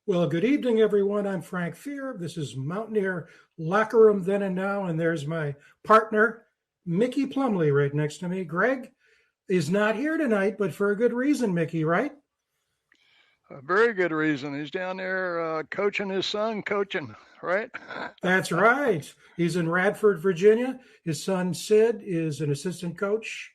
Well, good evening, everyone. I'm Frank Fear. This is Mountaineer Locker Room Then and Now, and there's my partner, Mickey Plumley, right next to me. Greg is not here tonight, but for a good reason, Mickey, right? A very good reason. He's down there coaching his son, coaching, right? That's right. He's in Radford, Virginia. His son, Sid, is an assistant coach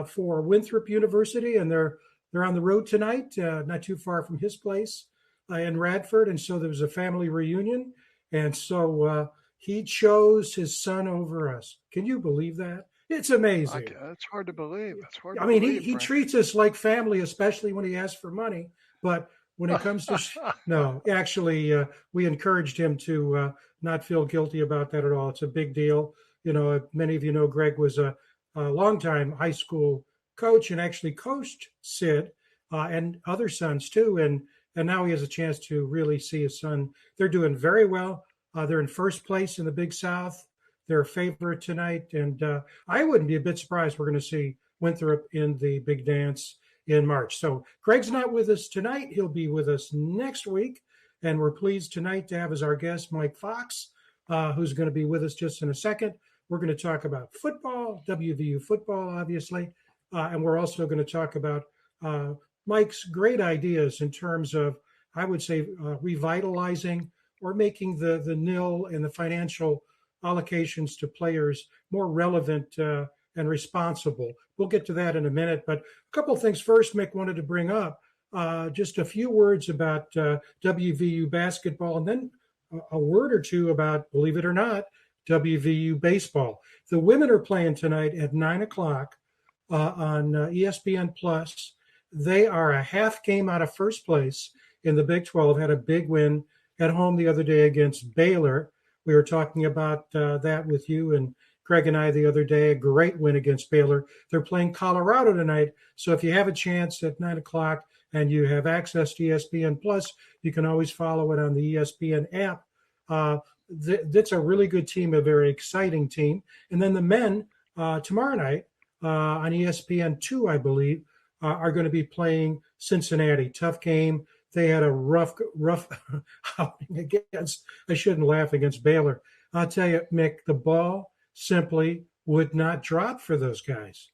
for Winthrop University, and they're on the road tonight, not too far from his place in Radford. And so there was a family reunion. And so he chose his son over us. Can you believe that? It's amazing. It's hard to believe. It's hard I to mean, he, believe, he Frank. treats us like family, especially when he asks for money. But when it comes to, no, actually, we encouraged him to not feel guilty about that at all. It's a big deal. You know, many of you know Greg was a longtime high school coach and actually coached Sid and other sons too. And now he has a chance to really see his son. They're doing very well. They're in first place in the Big South. They're a favorite tonight, and I wouldn't be a bit surprised we're going to see Winthrop in the big dance in March. So Greg's not with us tonight. He'll be with us next week, and we're pleased tonight to have as our guest Mike Fox, who's going to be with us just in a second. We're going to talk about football, WVU football, obviously, and we're also going to talk about Mike's great ideas in terms of, I would say, revitalizing or making the nil and the financial allocations to players more relevant and responsible. We'll get to that in a minute, but a couple of things first. Mick wanted to bring up just a few words about WVU basketball, and then a word or two about, believe it or not, WVU baseball. The women are playing tonight at 9 o'clock on ESPN Plus. They are a half game out of first place in the Big 12. Had a big win at home the other day against Baylor. We were talking about that with you and Craig and I the other day. A great win against Baylor. They're playing Colorado tonight. So if you have a chance at 9 o'clock and you have access to ESPN Plus, you can always follow it on the ESPN app. That's a really good team, a very exciting team. And then the men tomorrow night on ESPN2, I believe, are going to be playing Cincinnati. Tough game. They had a rough outing against, I shouldn't laugh, against Baylor. I'll tell you, Mick, the ball simply would not drop for those guys.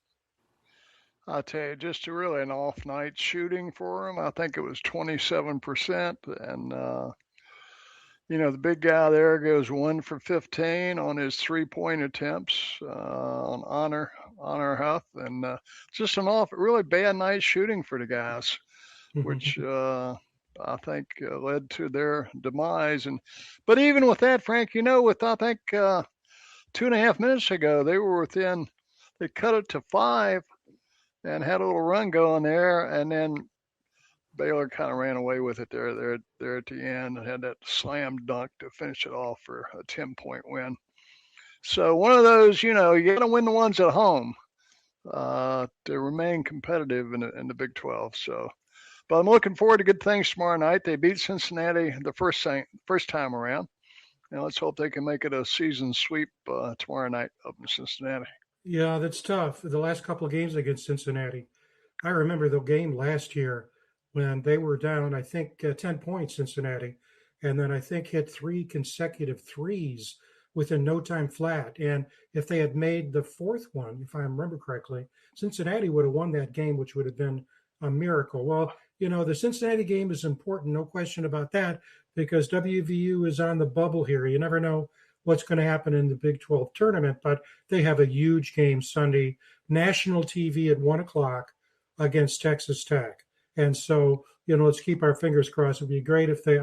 I'll tell you, just really an off night shooting for him. I think it was 27%. And, the big guy there goes 1 for 15 on his 3-point attempts on Honor Huff. And just an really bad night shooting for the guys, which I think led to their demise. But even with that, Frank, I think 2.5 minutes ago, they were within, they cut it to 5 and had a little run going there. And then Baylor kind of ran away with it there at the end and had that slam dunk to finish it off for a 10-point win. So one of those, you got to win the ones at home to remain competitive in the Big 12. So, but I'm looking forward to good things tomorrow night. They beat Cincinnati the first time around. And let's hope they can make it a season sweep tomorrow night up in Cincinnati. Yeah, that's tough. The last couple of games against Cincinnati. I remember the game last year when they were down, I think, 10 points, Cincinnati, and then I think hit 3 consecutive threes within no time flat. And if they had made the fourth one, if I remember correctly, Cincinnati would have won that game, which would have been a miracle. Well, the Cincinnati game is important, no question about that, because WVU is on the bubble here. You never know what's going to happen in the Big 12 tournament, but they have a huge game Sunday, national TV at 1 o'clock against Texas Tech. And so, let's keep our fingers crossed. It'd be great if they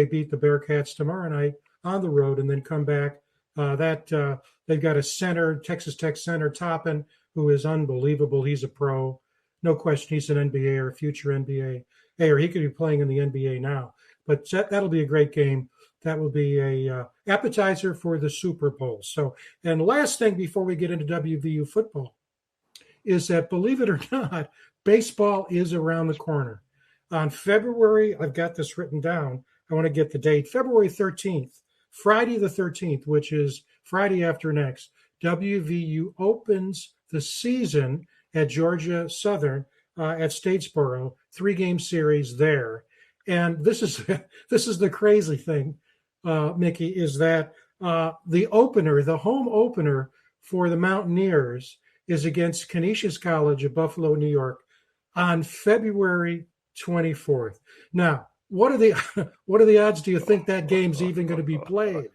beat the Bearcats tomorrow night on the road and then come back. They've got a center, Texas Tech center, Toppin, who is unbelievable. He's a pro. No question he's an NBA or a future NBA. Or he could be playing in the NBA now. But that'll be a great game. That will be a appetizer for the Super Bowl. So, and last thing before we get into WVU football is that, believe it or not, baseball is around the corner. On February, I've got this written down. I want to get the date. February 13th, Friday the 13th, which is Friday after next, WVU opens the season at Georgia Southern at Statesboro, 3-game series there. And this is this is the crazy thing, Mickey, is that the opener, the home opener for the Mountaineers, is against Canisius College of Buffalo, New York, on February 24th. Now, what are the what are the odds? Do you think that game's even going to be played?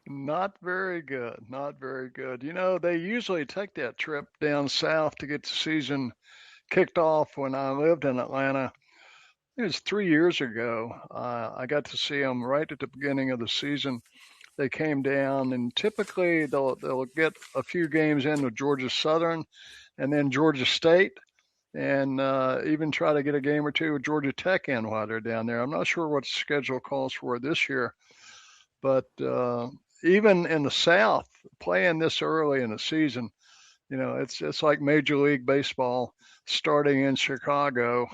Not very good. Not very good. You know, they usually take that trip down south to get the season kicked off when I lived in Atlanta. It was 3 years ago. I got to see them right at the beginning of the season. They came down, and typically they'll get a few games in with Georgia Southern, and then Georgia State, and even try to get a game or two with Georgia Tech in while they're down there. I'm not sure what the schedule calls for this year, but even in the South, playing this early in the season, you know, it's like Major League Baseball starting in Chicago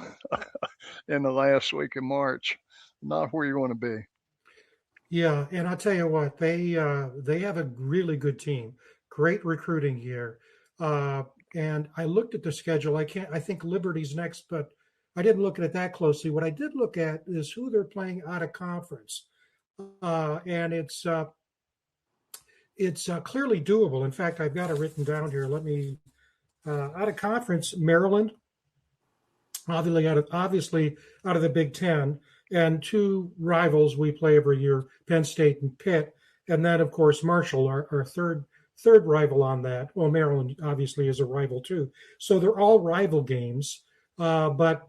in the last week of March. Not where you want to be. Yeah, and I'll tell you what, they have a really good team, great recruiting here. Uh, and I looked at the schedule. I think Liberty's next, but I didn't look at it that closely. What I did look at is who they're playing out of conference, and it's clearly doable. In fact, I've got it written down here. Let me out of conference, Maryland, obviously out of the Big Ten, and two rivals we play every year, Penn State and Pitt, and then of course Marshall, our third rival on that. Well, Maryland obviously is a rival too, so they're all rival games, but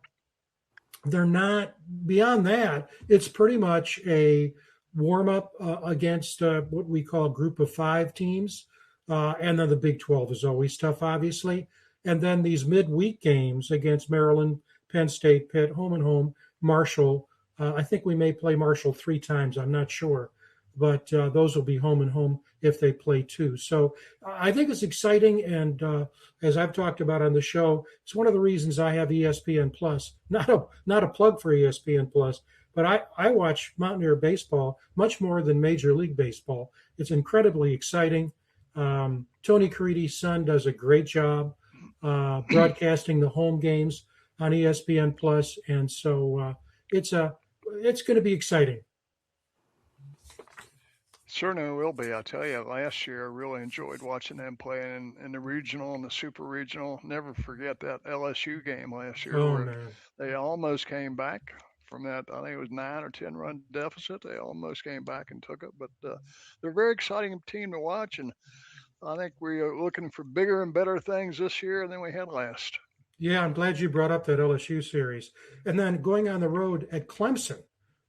they're not beyond that. It's pretty much a warm up against what we call a group of five teams, and then the Big 12 is always tough, obviously, and then these midweek games against Maryland, Penn State, Pitt, home and home, Marshall. I think we may play Marshall three times. I'm not sure, but those will be home and home if they play two. So I think it's exciting, and as I've talked about on the show, it's one of the reasons I have ESPN Plus. Not a plug for ESPN Plus, but I watch Mountaineer baseball much more than Major League Baseball. It's incredibly exciting. Tony Caridi's son does a great job broadcasting the home games on ESPN Plus, and so it's going to be exciting. Certainly will be. I tell you, last year I really enjoyed watching them playing in the regional and the super regional. Never forget that LSU game last year Oh where man, they almost came back from that. I think it was 9 or 10 run deficit. They almost came back and took it, but they're a very exciting team to watch, and I think we are looking for bigger and better things this year than we had last. yeah, I'm glad you brought up that LSU series, and then going on the road at Clemson.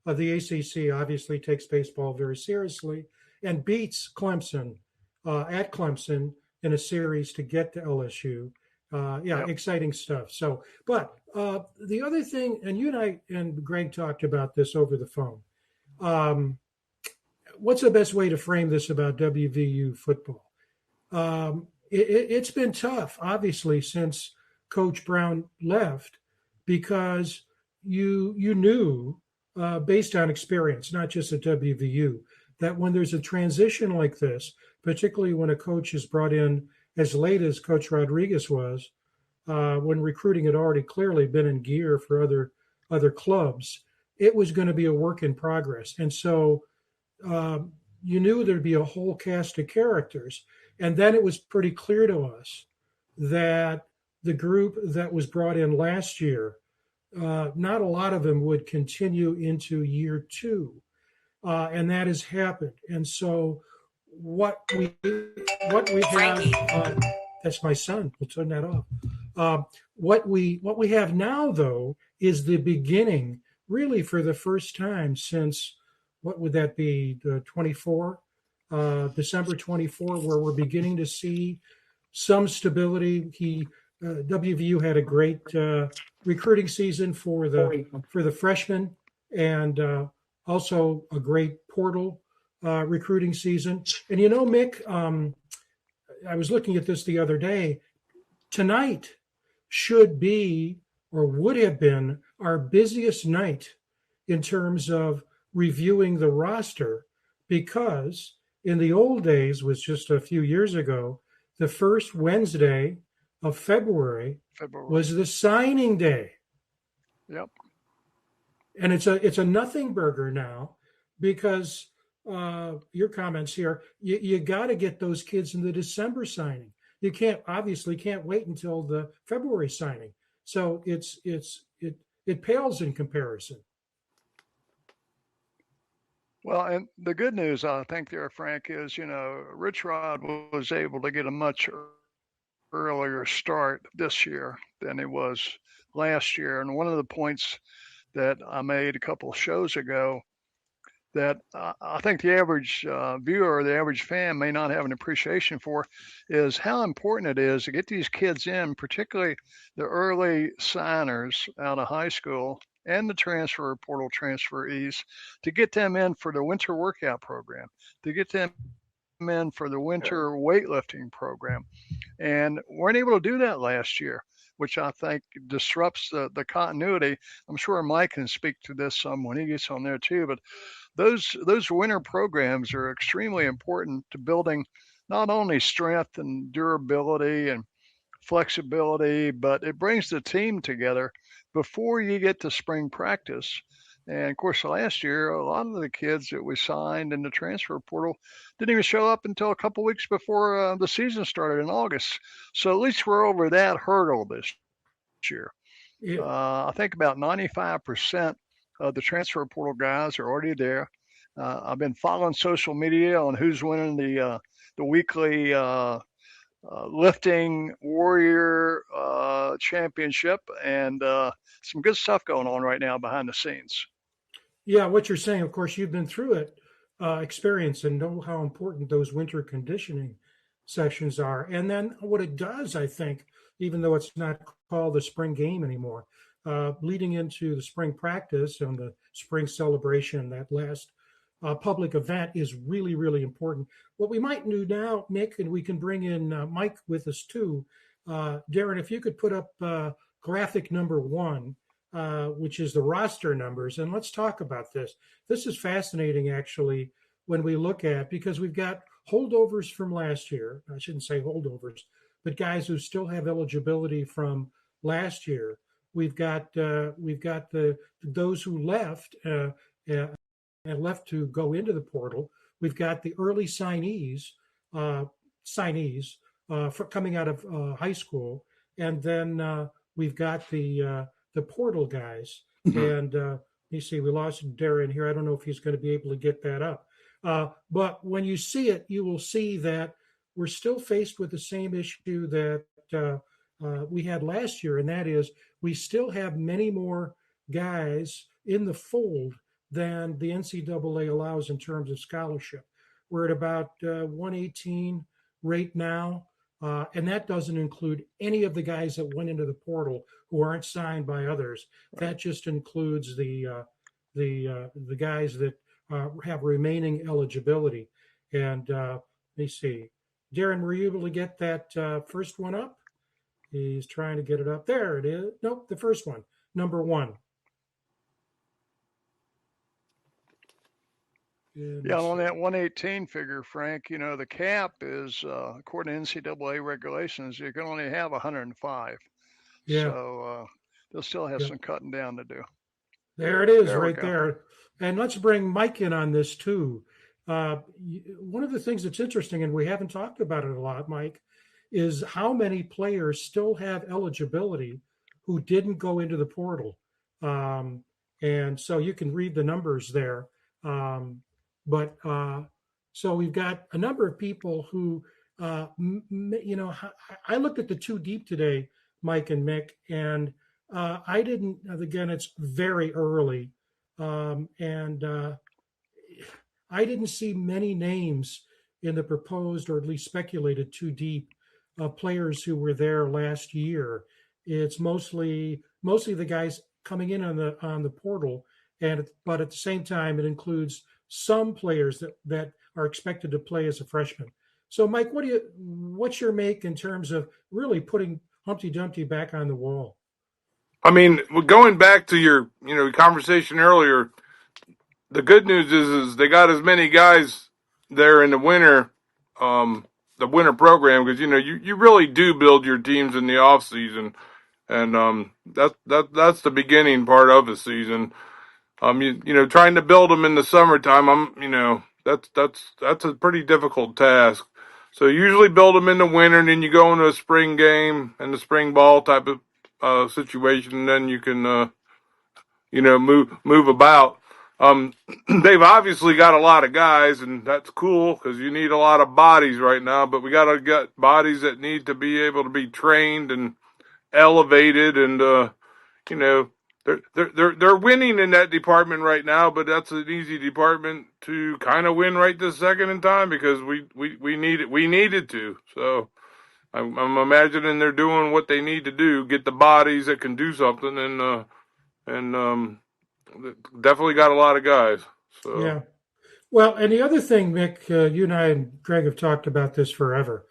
The ACC obviously takes baseball very seriously and beats Clemson at Clemson in a series to get to LSU. Yeah, Yep. exciting stuff. So, but the other thing, and you and I and Greg talked about this over the phone. Um, what's the best way to frame this about WVU football? It's been tough, obviously, since Coach Brown left, because you knew, based on experience, not just at WVU, that when there's a transition like this, particularly when a coach is brought in as late as Coach Rodriguez was, when recruiting had already clearly been in gear for other clubs, it was going to be a work in progress, and so uh, you knew there'd be a whole cast of characters. And then it was pretty clear to us that the group that was brought in last year, not a lot of them would continue into year two, and that has happened. And so what we have, that's my son. We'll turn that off. What we have now, though, is the beginning, really, for the first time since what would that be, the 24, December 24, where we're beginning to see some stability. WVU had a great recruiting season for the freshmen, and also a great portal recruiting season. And Mick, I was looking at this the other day. Tonight should be, or would have been, our busiest night in terms of reviewing the roster, because in the old days, was just a few years ago, the first Wednesday of February February. was the signing day. Yep. and it's a nothing burger now because your comments here. You got to get those kids in the December signing. You can't wait until the February signing. So it pales in comparison. Well, and the good news, I think, there, Frank, is Rich Rod was able to get a much earlier start this year than he was last year. And one of the points that I made a couple of shows ago that I think the average viewer or the average fan may not have an appreciation for is how important it is to get these kids in, particularly the early signers out of high school and the transfer portal transferees, to get them in for the winter workout program, to get them in for the winter weightlifting program. And weren't able to do that last year, which I think disrupts the continuity. I'm sure Mike can speak to this some when he gets on there too, but those winter programs are extremely important to building not only strength and durability and flexibility, but it brings the team together before you get to spring practice. And of course, last year, a lot of the kids that we signed in the transfer portal didn't even show up until a couple weeks before the season started in August. So at least we're over that hurdle this year. Yeah. I think about 95% of the transfer portal guys are already there. I've been following social media on who's winning the weekly lifting warrior championship, and some good stuff going on right now behind the scenes. Yeah, what you're saying, of course, you've been through it, experience, and know how important those winter conditioning sessions are. And then what it does, I think, even though it's not called the spring game anymore, leading into the spring practice and the spring celebration, that last public event is really, really important. What we might do now, Nick, and we can bring in Mike with us too. Darren, if you could put up graphic number 1, which is the roster numbers, and let's talk about this. This is fascinating, actually, when we look at, because we've got holdovers from last year. I shouldn't say holdovers, but guys who still have eligibility from last year. We've got those who left and left to go into the portal. We've got the early signees for coming out of high school, and then we've got the portal guys. And you see, we lost Darren here. I don't know if he's going to be able to get that up. But when you see it, you will see that we're still faced with the same issue that we had last year, and that is we still have many more guys in the fold than the NCAA allows in terms of scholarship. We're at about 118 right now, and that doesn't include any of the guys that went into the portal who aren't signed by others. Right. That just includes the guys that have remaining eligibility. And let me see, Darren, were you able to get that first one up? He's trying to get it up. There it is. Nope, the first one, number 1. Yeah, on that 118 figure, Frank, the cap is, according to NCAA regulations, you can only have 105. Yeah. So they'll still have some cutting down to do. There it is, right there. And let's bring Mike in on this too. One of the things that's interesting, and we haven't talked about it a lot, Mike, is how many players still have eligibility who didn't go into the portal. And so you can read the numbers there. But so we've got a number of people who, I looked at the 2 deep today, Mike and Mick, and I didn't, again, it's very early. And I didn't see many names in the proposed, or at least speculated 2 deep, players who were there last year. It's mostly the guys coming in on the portal, but at the same time, it includes some players that are expected to play as a freshman. So, Mike, what's your make in terms of really putting Humpty Dumpty back on the wall? I mean, going back to your conversation earlier, the good news is they got as many guys there in the winter program, because you really do build your teams in the off season, and that's the beginning part of the season. Trying to build them in the summertime, that's a pretty difficult task. So usually build them in the winter, and then you go into a spring game and the spring ball type of situation, and then you can move about. They've obviously got a lot of guys, and that's cool because you need a lot of bodies right now. But we got to get bodies that need to be able to be trained and elevated, and they're winning in that department right now. But that's an easy department to kind of win right this second in time because we needed to. So I'm imagining they're doing what they need to do, get the bodies that can do something, and definitely got a lot of guys. So Yeah. Well, and the other thing, Mick, you and I and Greg have talked about this forever.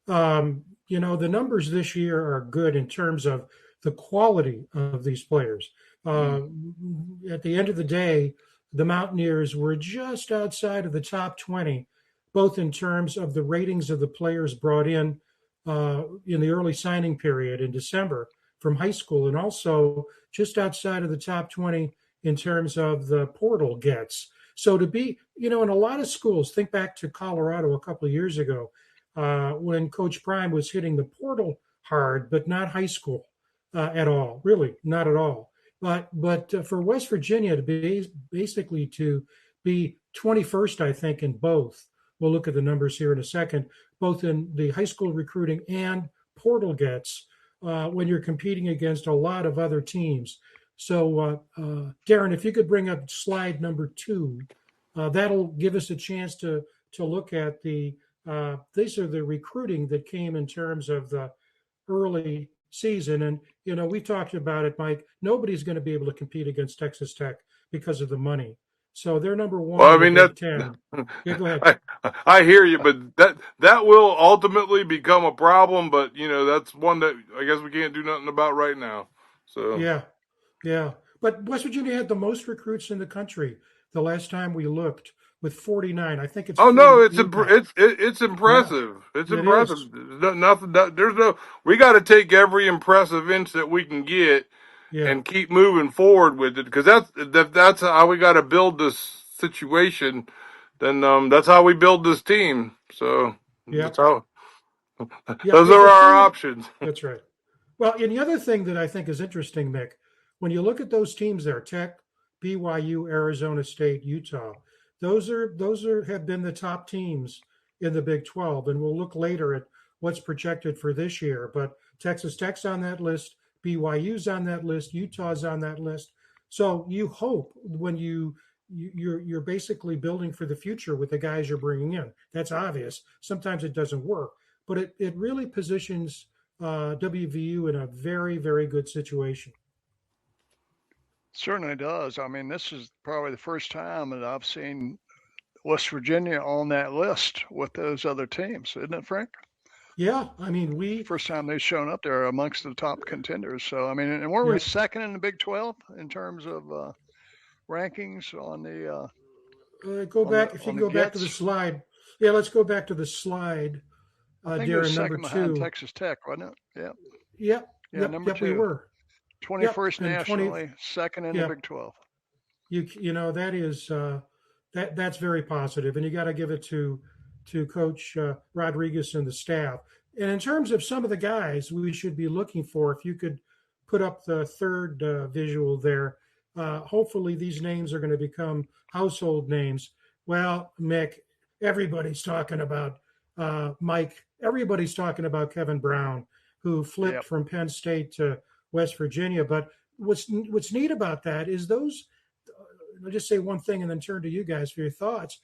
The numbers this year are good in terms of the quality of these players. At the end of the day, the Mountaineers were just outside of the top 20, both in terms of the ratings of the players brought in the early signing period in December from high school, and also just outside of the top 20 in terms of the portal gets. So to be, in a lot of schools, think back to Colorado a couple of years ago, when Coach Prime was hitting the portal hard, but not high school at all, really, not at all. But for West Virginia to be basically to be 21st, I think, in both. We'll look at the numbers here in a second, both in the high school recruiting and portal gets when you're competing against a lot of other teams. So, Darren, if you could bring up slide number 2, that'll give us a chance to look at these are the recruiting that came in terms of the early season. And, we talked about it, Mike. Nobody's going to be able to compete against Texas Tech because of the money. So they're number one. Well, I mean, Big Ten. Yeah, go ahead. I hear you, but that will ultimately become a problem. But that's one that I guess we can't do nothing about right now. So yeah. But West Virginia had the most recruits in the country the last time we looked, with 49. I think it's. Oh no, it's impressive. It's impressive. Yeah, It's impressive. We got to take every impressive inch that we can get. Yeah. And keep moving forward with it because that's how we got to build this situation. Then that's how we build this team. So that's how. Those are our options. That's right. Well, and the other thing that I think is interesting, Mick, when you look at those teams there, Tech, BYU, Arizona State, Utah, those have been the top teams in the Big 12, and we'll look later at what's projected for this year. But Texas Tech's on that list. BYU's on that list, Utah's on that list. So you hope when you're basically building for the future with the guys you're bringing in. That's obvious. Sometimes it doesn't work, but it really positions WVU in a very, very good situation. Certainly does. I mean, this is probably the first time that I've seen West Virginia on that list with those other teams, isn't it, Frank? Yeah, I mean, first time they've shown up there amongst the top contenders. So I mean, and weren't we second in the Big 12 in terms of rankings on the? Go back if you can go back to the slide. Yeah, let's go back to the slide. I think it was second behind Texas Tech, wasn't it? Yeah. Yeah. Number 2. We were 21st nationally, second in the Big 12. That is that's very positive, and you got to give it to Coach Rodriguez and the staff. And in terms of some of the guys we should be looking for, if you could put up the third visual there, hopefully these names are going to become household names. Well, Mick, everybody's talking about Mike. Everybody's talking about Kevin Brown, who flipped from Penn State to West Virginia. But what's neat about that is those. I'll just say one thing and then turn to you guys for your thoughts.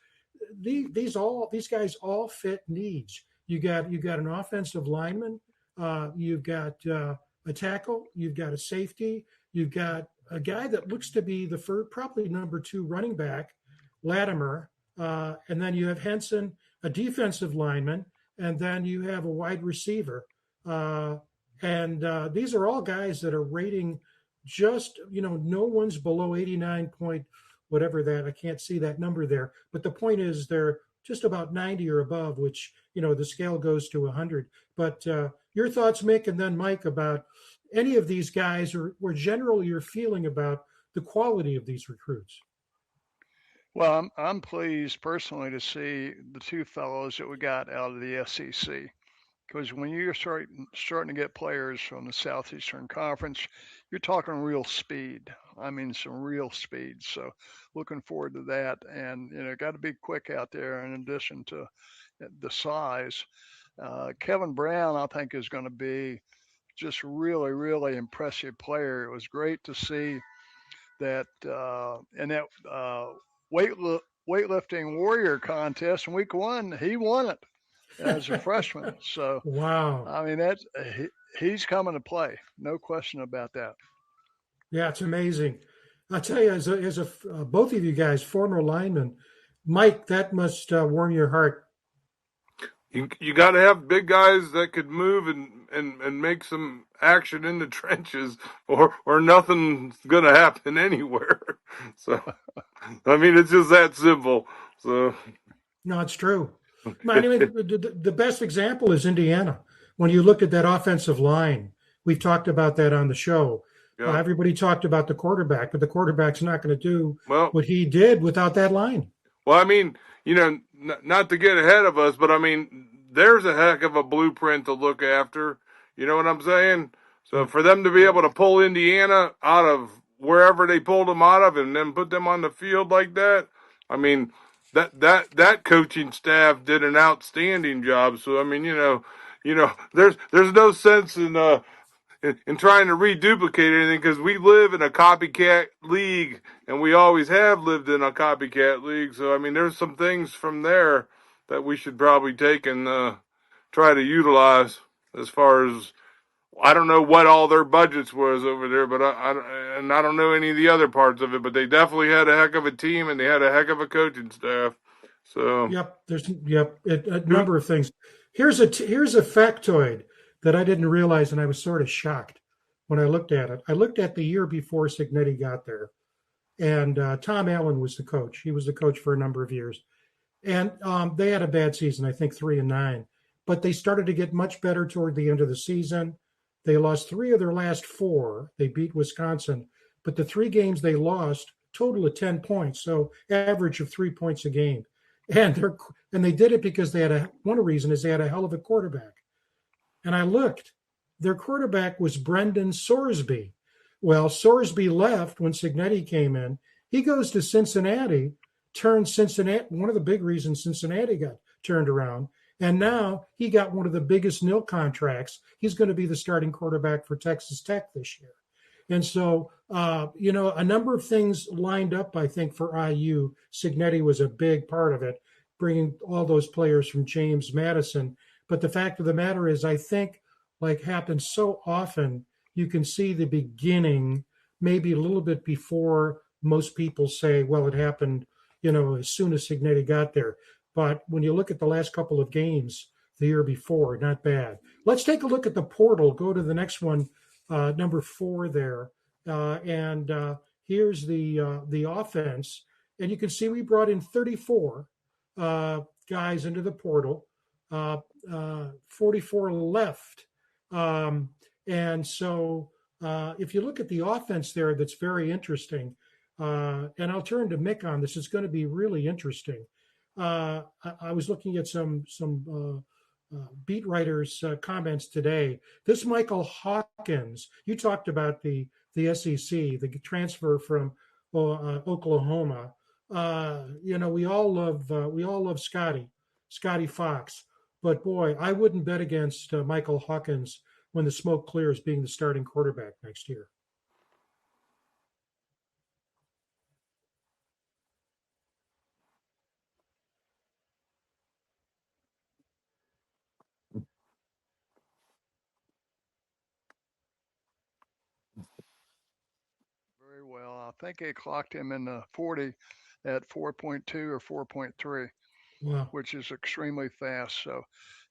These guys all fit needs. You got an offensive lineman, you've got a tackle, you've got a safety, you've got a guy that looks to be the probably number 2 running back, Latimer, and then you have Henson, a defensive lineman, and then you have a wide receiver, and these are all guys that are rating just no one's below 89 point. Whatever that, I can't see that number there. But the point is they're just about 90 or above, which, the scale goes to 100. But your thoughts, Mick, and then Mike, about any of these guys or generally your feeling about the quality of these recruits. Well, I'm pleased personally to see the two fellows that we got out of the SEC. Because when you're starting to get players from the Southeastern Conference, you're talking real speed. I mean, some real speed. So, looking forward to that. And got to be quick out there. In addition to the size, Kevin Brown, I think, is going to be just really, really impressive player. It was great to see that in that weightlifting warrior contest in week 1, he won it as a freshman. So, Wow. I mean, he's coming to play. No question about that. Yeah, it's amazing. I'll tell you, both of you guys, former linemen, Mike, that must warm your heart. You got to have big guys that could move and make some action in the trenches, or nothing's gonna happen anywhere. So, I mean, it's just that simple. So, No, it's true. I mean, the best example is Indiana. When you look at that offensive line, we've talked about that on the show. yeah. Everybody talked about the quarterback, but the quarterback's not going to do Well, what he did without that line. Well, I mean, not to get ahead of us, but I mean, there's a heck of a blueprint to look after. You know what I'm saying? So for them to be able to pull Indiana out of wherever they pulled them out of and then put them on the field like that, I mean, that coaching staff did an outstanding job. So I mean, there's no sense in trying to reduplicate anything, because we live in a copycat league, and we always have lived in a copycat league. So, I mean, there's some things from there that we should probably take and try to utilize. As far as, I don't know what all their budgets was over there, but I don't know any of the other parts of it, but they definitely had a heck of a team, and they had a heck of a coaching staff. So, there's a number of things. Here's a factoid that I didn't realize, and I was sort of shocked when I looked at it. I looked at the year before Cignetti got there, and Tom Allen was the coach. He was the coach for a number of years, and they had a bad season, I think 3-9, but they started to get much better toward the end of the season. They lost 3 of their last 4. They beat Wisconsin, but the 3 games they lost total of 10 points, so average of 3 points a game. And they did it because they had one reason is they had a hell of a quarterback. And I looked, their quarterback was Brendan Sorsby. Well, Sorsby left when Cignetti came in. He goes to Cincinnati, turned Cincinnati, one of the big reasons Cincinnati got turned around. And now he got one of the biggest nil contracts. He's going to be the starting quarterback for Texas Tech this year. And so, a number of things lined up, I think, for IU. Cignetti was a big part of it, bringing all those players from James Madison. But the fact of the matter is, I think, like happens so often, you can see the beginning, maybe a little bit before most people say, well, it happened, as soon as Cignetti got there. But when you look at the last couple of games the year before, not bad. Let's take a look at the portal. Go to the next one, number 4 there. And here's the offense. And you can see we brought in 34 guys into the portal. 44 left. And so if you look at the offense there, that's very interesting. And I'll turn to Mick on this. It's going to be really interesting. I was looking at some beat writers' comments today. This Michael Hawkins, you talked about the SEC, the transfer from Oklahoma. We all love Scotty Fox. But boy, I wouldn't bet against Michael Hawkins when the smoke clears being the starting quarterback next year. Very well. I think they clocked him in the 40 at 4.2 or 4.3. Wow. Which is extremely fast. So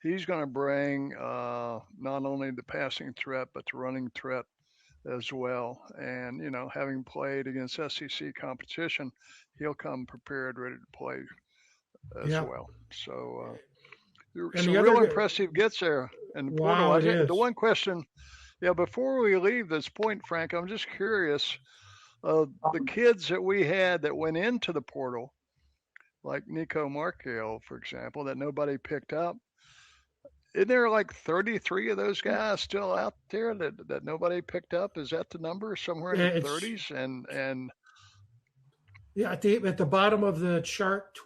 he's going to bring not only the passing threat, but the running threat as well. And, having played against SEC competition, he'll come prepared, ready to play as well. So some real impressive gets there in the portal. Wow, The one question, before we leave this point, Frank, I'm just curious. The kids that we had that went into the portal, like Nico Markale, for example, that nobody picked up. Isn't there like 33 of those guys still out there that nobody picked up? Is that the number, somewhere in Yeah, the it's 30s? And yeah, at the bottom of the chart,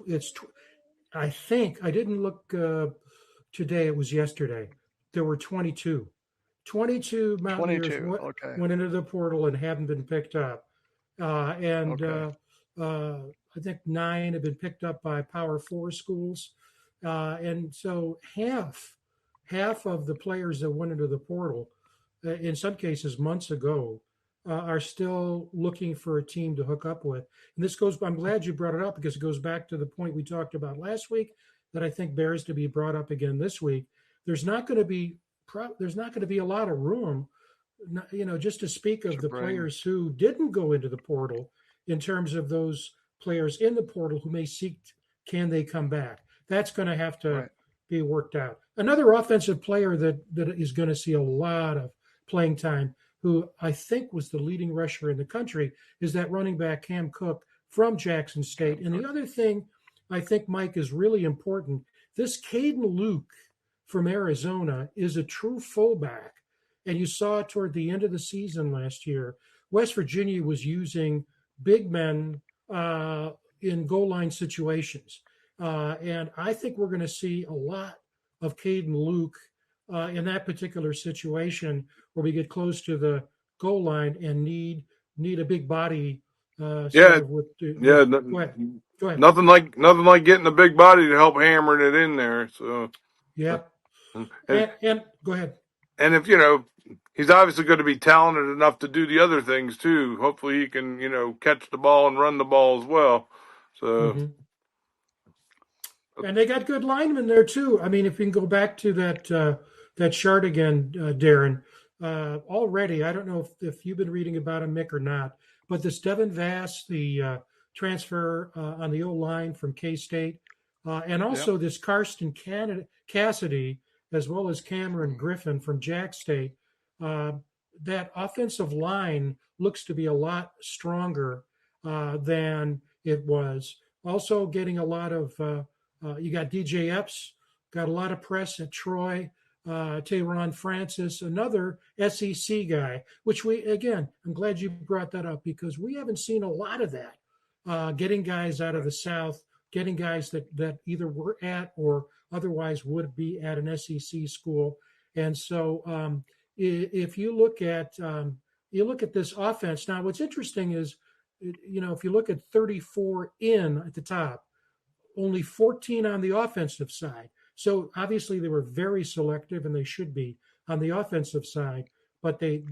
I think I didn't look today. It was yesterday. There were 22. 22 Mountaineers 22. Okay. went into the portal and haven't been picked up. And Okay. I think 9 have been picked up by Power 4 schools. And so half of the players that went into the portal, in some cases months ago, are still looking for a team to hook up with. And this goes, I'm glad you brought it up because it goes back to the point we talked about last week that I think bears to be brought up again this week. There's not going to be a lot of room, just to speak of the players who didn't go into the portal, in terms of those players in the portal who may seek, can they come back? That's going to have to be worked out. Another offensive player that is going to see a lot of playing time, who I think was the leading rusher in the country, is that running back Cam Cook from Jackson State. And the other thing I think, Mike, is really important, this Caden Luke from Arizona is a true fullback. And you saw it toward the end of the season last year. West Virginia was using big men in goal line situations. And I think we're going to see a lot of Caden Luke in that particular situation, where we get close to the goal line and need a big body. Go ahead. Nothing like getting a big body to help hammer it in there. So yeah, and go ahead. And if he's obviously going to be talented enough to do the other things too. Hopefully he can catch the ball and run the ball as well. So. And they got good linemen there too. I mean, if we can go back to that chart again, Darren, already, I don't know if you've been reading about him, Mick, or not, but this Devin Vass, the transfer on the O-line from K-State, and also this Karsten Cassidy, as well as Cameron Griffin from Jack State, that offensive line looks to be a lot stronger than it was. Also getting a lot of you got DJ Epps, got a lot of press at Troy. Tayron Francis, another SEC guy, which I'm glad you brought that up, because we haven't seen a lot of that. Getting guys out of the South, getting guys that either were at or otherwise would be at an SEC school. And so if you look at this offense now, what's interesting is, if you look at 34 at the top, only 14 on the offensive side. So obviously they were very selective, and they should be on the offensive side, but they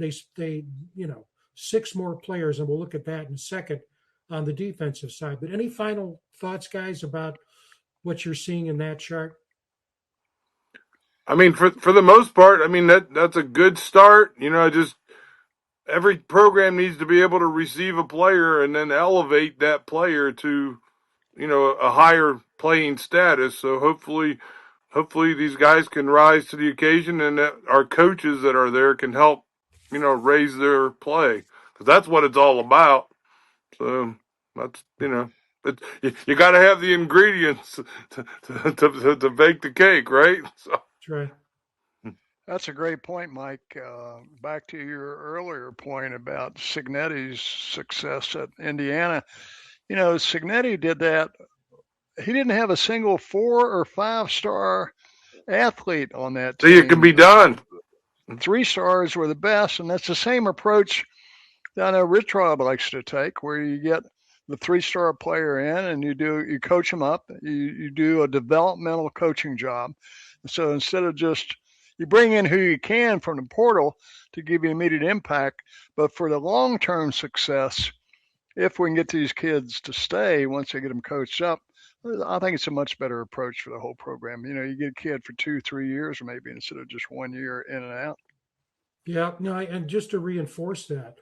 6 more players, and we'll look at that in a second, on the defensive side. But any final thoughts, guys, about what you're seeing in that chart? I mean, for the most part, I mean, that's a good start. Just every program needs to be able to receive a player and then elevate that player to a higher playing status. So hopefully these guys can rise to the occasion, and that our coaches that are there can help, raise their play, because that's what it's all about. So that's, you got to have the ingredients to bake the cake, right? So. That's right. That's a great point, Mike. Back to your earlier point about Cignetti's success at Indiana. Cignetti did that. He didn't have a single 4 or 5-star athlete on that team. So it can be done. 3 stars were the best, and that's the same approach that I know Rich Rob likes to take, where you get the 3-star player in and you coach him up. You do a developmental coaching job. So instead of just, you bring in who you can from the portal to give you immediate impact, but for the long-term success, if we can get these kids to stay once they get them coached up, I think it's a much better approach for the whole program. You get a kid for 2-3 years maybe, instead of just 1 year in and out. Yeah, no, and just to reinforce that,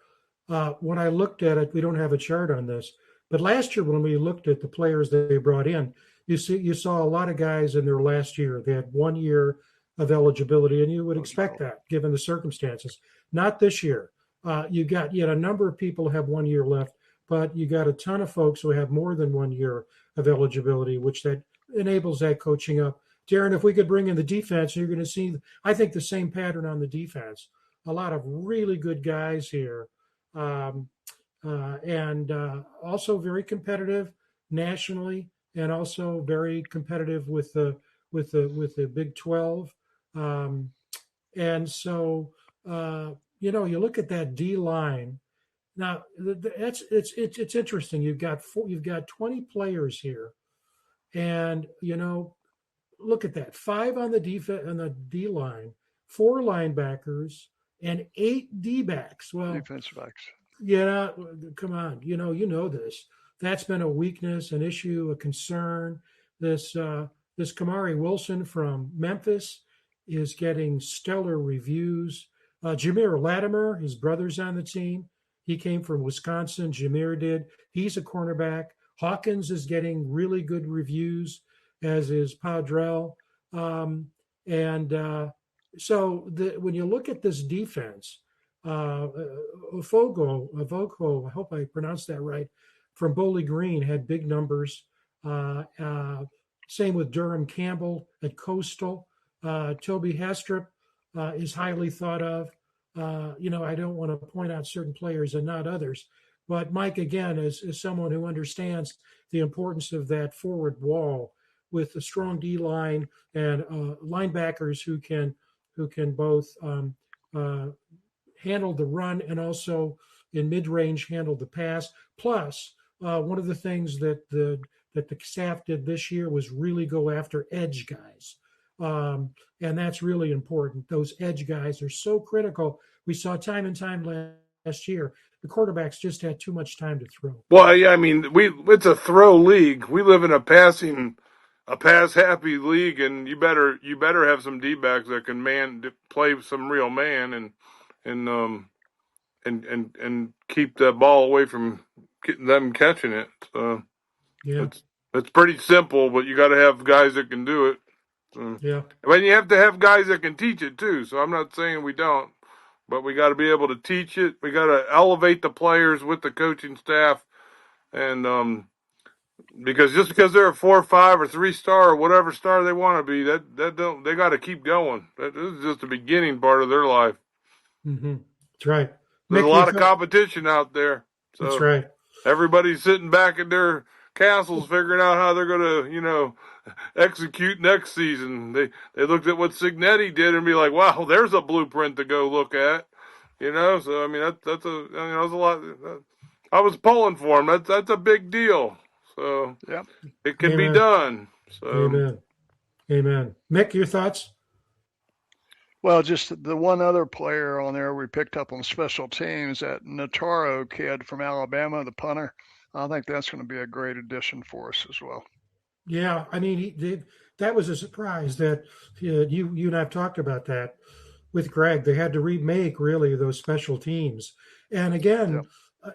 when I looked at it, we don't have a chart on this, but last year when we looked at the players that they brought in, you saw a lot of guys in their last year. They had 1 year of eligibility, and you would expect that given the circumstances. Not this year. You got yet a number of people who have 1 year left, but you got a ton of folks who have more than 1 year of eligibility, which that enables that coaching up. Darren, if we could bring in the defense, you're going to see, I think, the same pattern on the defense. A lot of really good guys here, and also very competitive nationally, and also very competitive with the Big 12. And so, you look at that D line. Now, it's interesting. You've got 20 players here, and look at that. 5 on the defense on the D line, 4 linebackers, and 8 D backs. Well, defensive backs. yeah, come on. You know this. That's been a weakness, an issue, a concern. This Kamari Wilson from Memphis is getting stellar reviews. Jameer Latimer, his brother's on the team. He came from Wisconsin. Jameer did. He's a cornerback. Hawkins is getting really good reviews, as is Padrell. So when you look at this defense, Ofogo, I hope I pronounced that right, from Bowling Green had big numbers. Same with Durham Campbell at Coastal. Toby Hastrup is highly thought of. I don't want to point out certain players and not others, but Mike, again, is someone who understands the importance of that forward wall with a strong D line and linebackers who can both handle the run and also in mid-range handle the pass. Plus, one of the things that the staff did this year was really go after edge guys. And that's really important. Those edge guys are so critical. We saw time and time last year, the quarterbacks just had too much time to throw. Well, yeah, I mean, it's a throw league. We live in a pass happy league, and you better have some D backs that can play some real man and keep the ball away from them catching it. So yeah, it's pretty simple, but you got to have guys that can do it. So, yeah. But you have to have guys that can teach it too. So I'm not saying we don't, but we got to be able to teach it. We got to elevate the players with the coaching staff, and because just because they're a 4 or 5 or 3-star or whatever star they want to be, they got to keep going. This is just the beginning part of their life. Mm-hmm. That's right. There's a lot of competition out there. So that's right. Everybody's sitting back in their castles figuring out how they're going to, execute next season. They looked at what Signetti did and be like, wow, there's a blueprint to go look at. So I mean that's a lot. I was pulling for him. That's a big deal. So yeah, it can be done. So Amen. Mick, your thoughts? Well, just the one other player on there we picked up on special teams, that Nataro kid from Alabama, the punter. I think that's going to be a great addition for us as well. Yeah, I mean, that was a surprise that you and I've talked about that with Greg. They had to remake really those special teams. And again,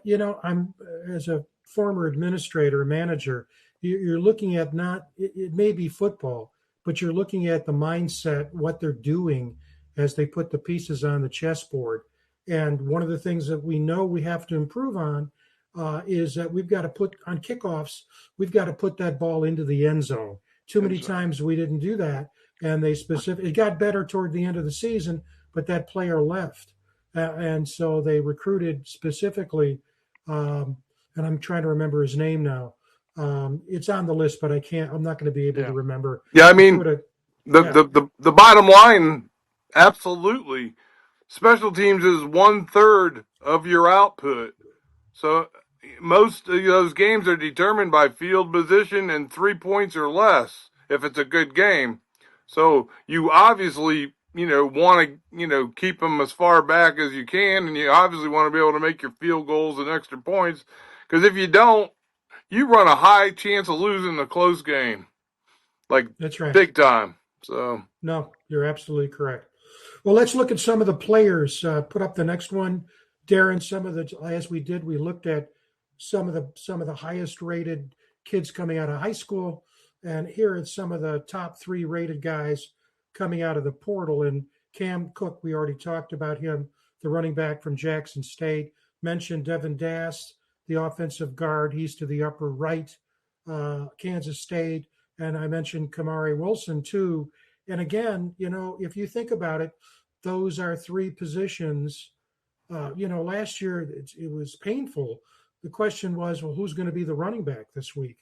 I'm as a former administrator, manager, you're looking at it may be football, but you're looking at the mindset, what they're doing as they put the pieces on the chessboard. And one of the things that we know we have to improve on is that we've got to put on kickoffs, we've got to put that ball into the end zone. Too many times we didn't do that. And it got better toward the end of the season, but that player left. And so they recruited specifically, and I'm trying to remember his name now. It's on the list, but I'm not going to be able to remember. Yeah, I mean, the bottom line, absolutely. Special teams is 1/3 of your output. So most of those games are determined by field position and 3 points or less if it's a good game. So you obviously, want to, keep them as far back as you can, and you obviously want to be able to make your field goals and extra points, because if you don't, you run a high chance of losing a close game, that's right, big time. So no, you're absolutely correct. Well, let's look at some of the players. Put up the next one, Darren. As we did, we looked at some of the highest rated kids coming out of high school, and here are some of the top 3 rated guys coming out of the portal. And Cam Cook, we already talked about him the running back from Jackson State. Mentioned Devin Dass, the offensive guard. He's to the upper right, Kansas State. And I mentioned Kamari Wilson, too. And again, if you think about it, those are three positions. Last year it was painful. The question was, well, who's going to be the running back this week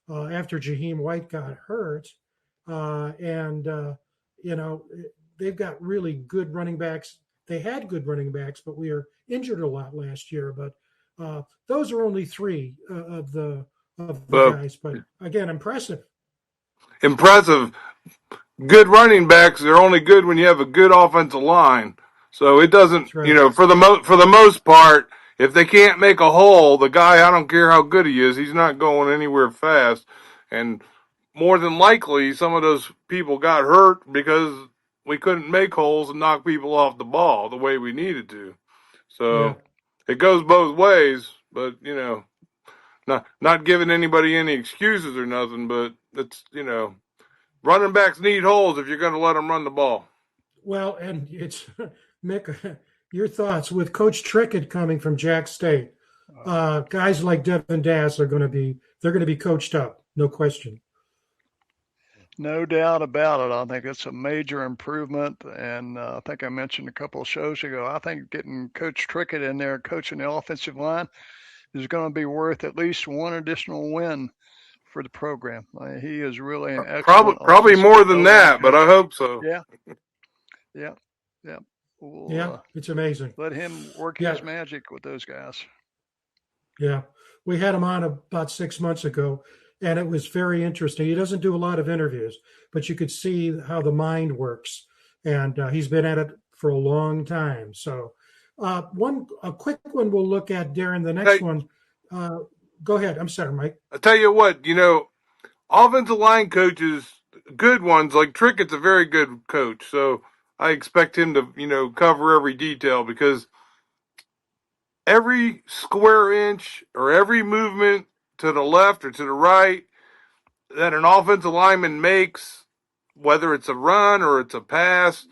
after Jaheim White got hurt? They've got really good running backs. They had good running backs, but we are injured a lot last year. But those are only three of the guys. But again, impressive. Good running backs, they're only good when you have a good offensive line. So it doesn't, right. For the most part, if they can't make a hole, the guy, I don't care how good he is, he's not going anywhere fast. And more than likely, some of those people got hurt because we couldn't make holes and knock people off the ball the way we needed to. So It goes both ways, but, not giving anybody any excuses or nothing, but it's, running backs need holes if you're going to let them run the ball. Well, and it's Mick, your thoughts with Coach Trickett coming from Jack State. Guys like Devin Dass they're going to be coached up, no question. No doubt about it. I think it's a major improvement, and I think I mentioned a couple of shows ago. I think getting Coach Trickett in there coaching the offensive line is going to be worth at least one additional win for the program. He is really an excellent. Probably more than that, but I hope so. Yeah. We'll, it's amazing. Let him work his magic with those guys. Yeah, we had him on about 6 months ago, and it was very interesting. He doesn't do a lot of interviews, but you could see how the mind works, and he's been at it for a long time. So, a quick one we'll look at, Darren. The next one. Go ahead. I'm sorry, Mike. I tell you what, offensive line coaches, good ones, like Trickett's a very good coach. So I expect him to, cover every detail because every square inch or every movement to the left or to the right that an offensive lineman makes, whether it's a run or it's a pass,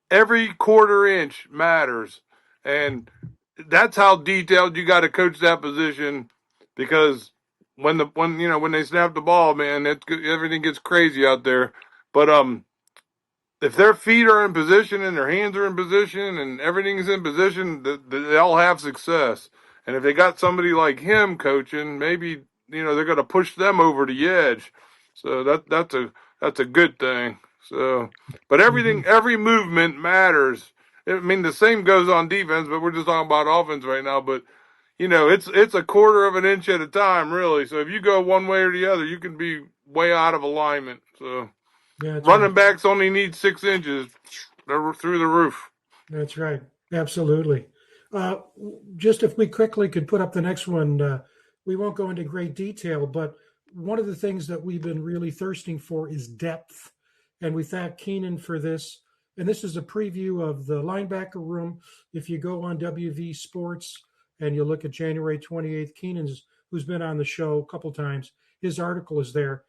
every quarter inch matters. And that's how detailed you got to coach that position. Because when they snap the ball, man, everything gets crazy out there. But if their feet are in position and their hands are in position and everything is in position, they'll have success. And if they got somebody like him coaching, maybe they're going to push them over the edge. So that's a good thing. So, but every movement matters. I mean, the same goes on defense, but we're just talking about offense right now. But it's a quarter of an inch at a time, really. So if you go one way or the other, you can be way out of alignment. So running backs only need 6 inches. They're through the roof. That's right. Absolutely. Just if we quickly could put up the next one, we won't go into great detail, but one of the things that we've been really thirsting for is depth. And we thank Keenan for this. And this is a preview of the linebacker room. If you go on WV Sports, and you look at January 28th, Keenan's, who's been on the show a couple times, his article is there.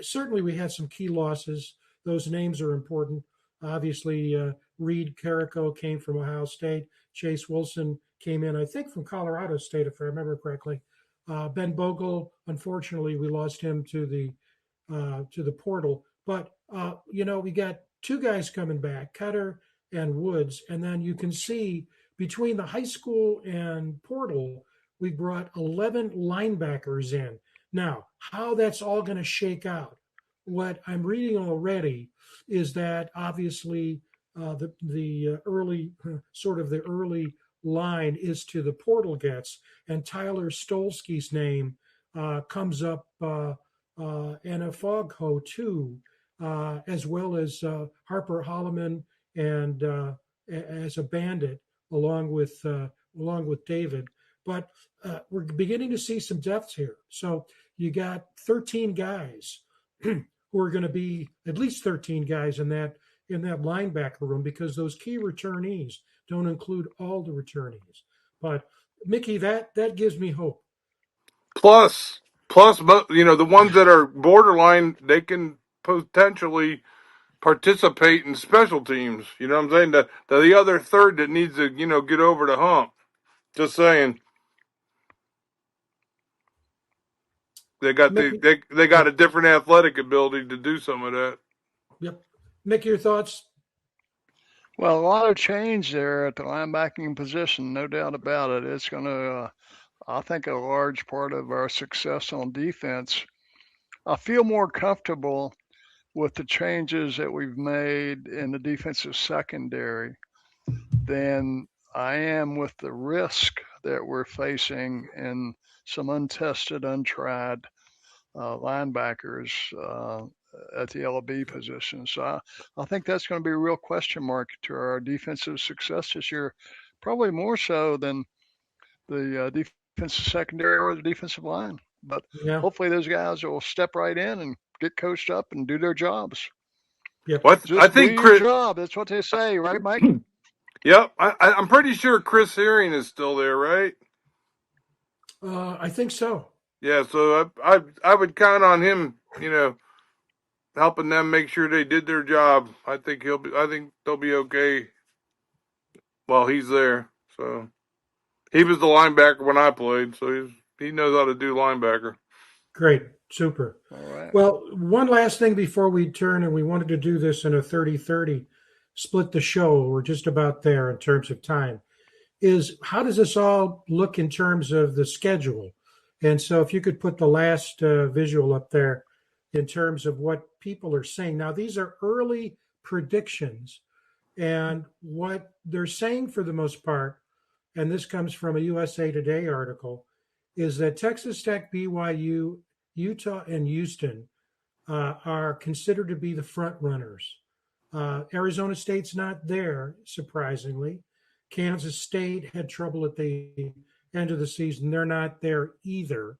Certainly we had some key losses. Those names are important. Obviously, Reed Carrico came from Ohio State. Chase Wilson came in, I think, from Colorado State, if I remember correctly. Ben Bogle, unfortunately, we lost him to the portal. But, we got two guys coming back, Cutter and Woods. And then you can see between the high school and portal, we brought 11 linebackers in. Now, how that's all going to shake out, what I'm reading already is that obviously the early line is to the portal gets, and Tyler Stolsky's name comes up and a Fogho too, as well as Harper Holloman and as a bandit, along with David. But we're beginning to see some depth here. So you got 13 guys who are going to be at least 13 guys in that linebacker room, because those key returnees don't include all the returnees. But Mickey, that gives me hope. Plus, the ones that are borderline, they can potentially participate in special teams. You know what I'm saying? The other third that needs to, get over the hump. Just saying. They got Mickey, they got yep, a different athletic ability to do some of that. yep. Mickey, your thoughts? Well, a lot of change there at the linebacking position, no doubt about it. It's going to, I think, a large part of our success on defense. I feel more comfortable with the changes that we've made in the defensive secondary than I am with the risk that we're facing in some untested, untried linebackers at the LB position. So I think that's going to be a real question mark to our defensive success this year, probably more so than the defensive secondary or the defensive line. But Yeah, hopefully those guys will step right in and get coached up and do their jobs. yep. Well, I Just do think your Chris. job. That's what they say, right, Mike? Yep, I'm pretty sure Chris Herring is still there, right? I think so. Yeah, so I would count on him, helping them make sure they did their job. I think they'll be okay while he's there. So he was the linebacker when I played, so he knows how to do linebacker. Great, super. All right. Well, one last thing before we turn, and we wanted to do this in a 30-30, split the show. We're just about there in terms of time. Is how does this all look in terms of the schedule? And so, if you could put the last visual up there in terms of what people are saying. Now, these are early predictions, and what they're saying for the most part, and this comes from a USA Today article, is that Texas Tech, BYU, Utah, and Houston are considered to be the front runners. Arizona State's not there, surprisingly. Kansas State had trouble at the end of the season. They're not there either.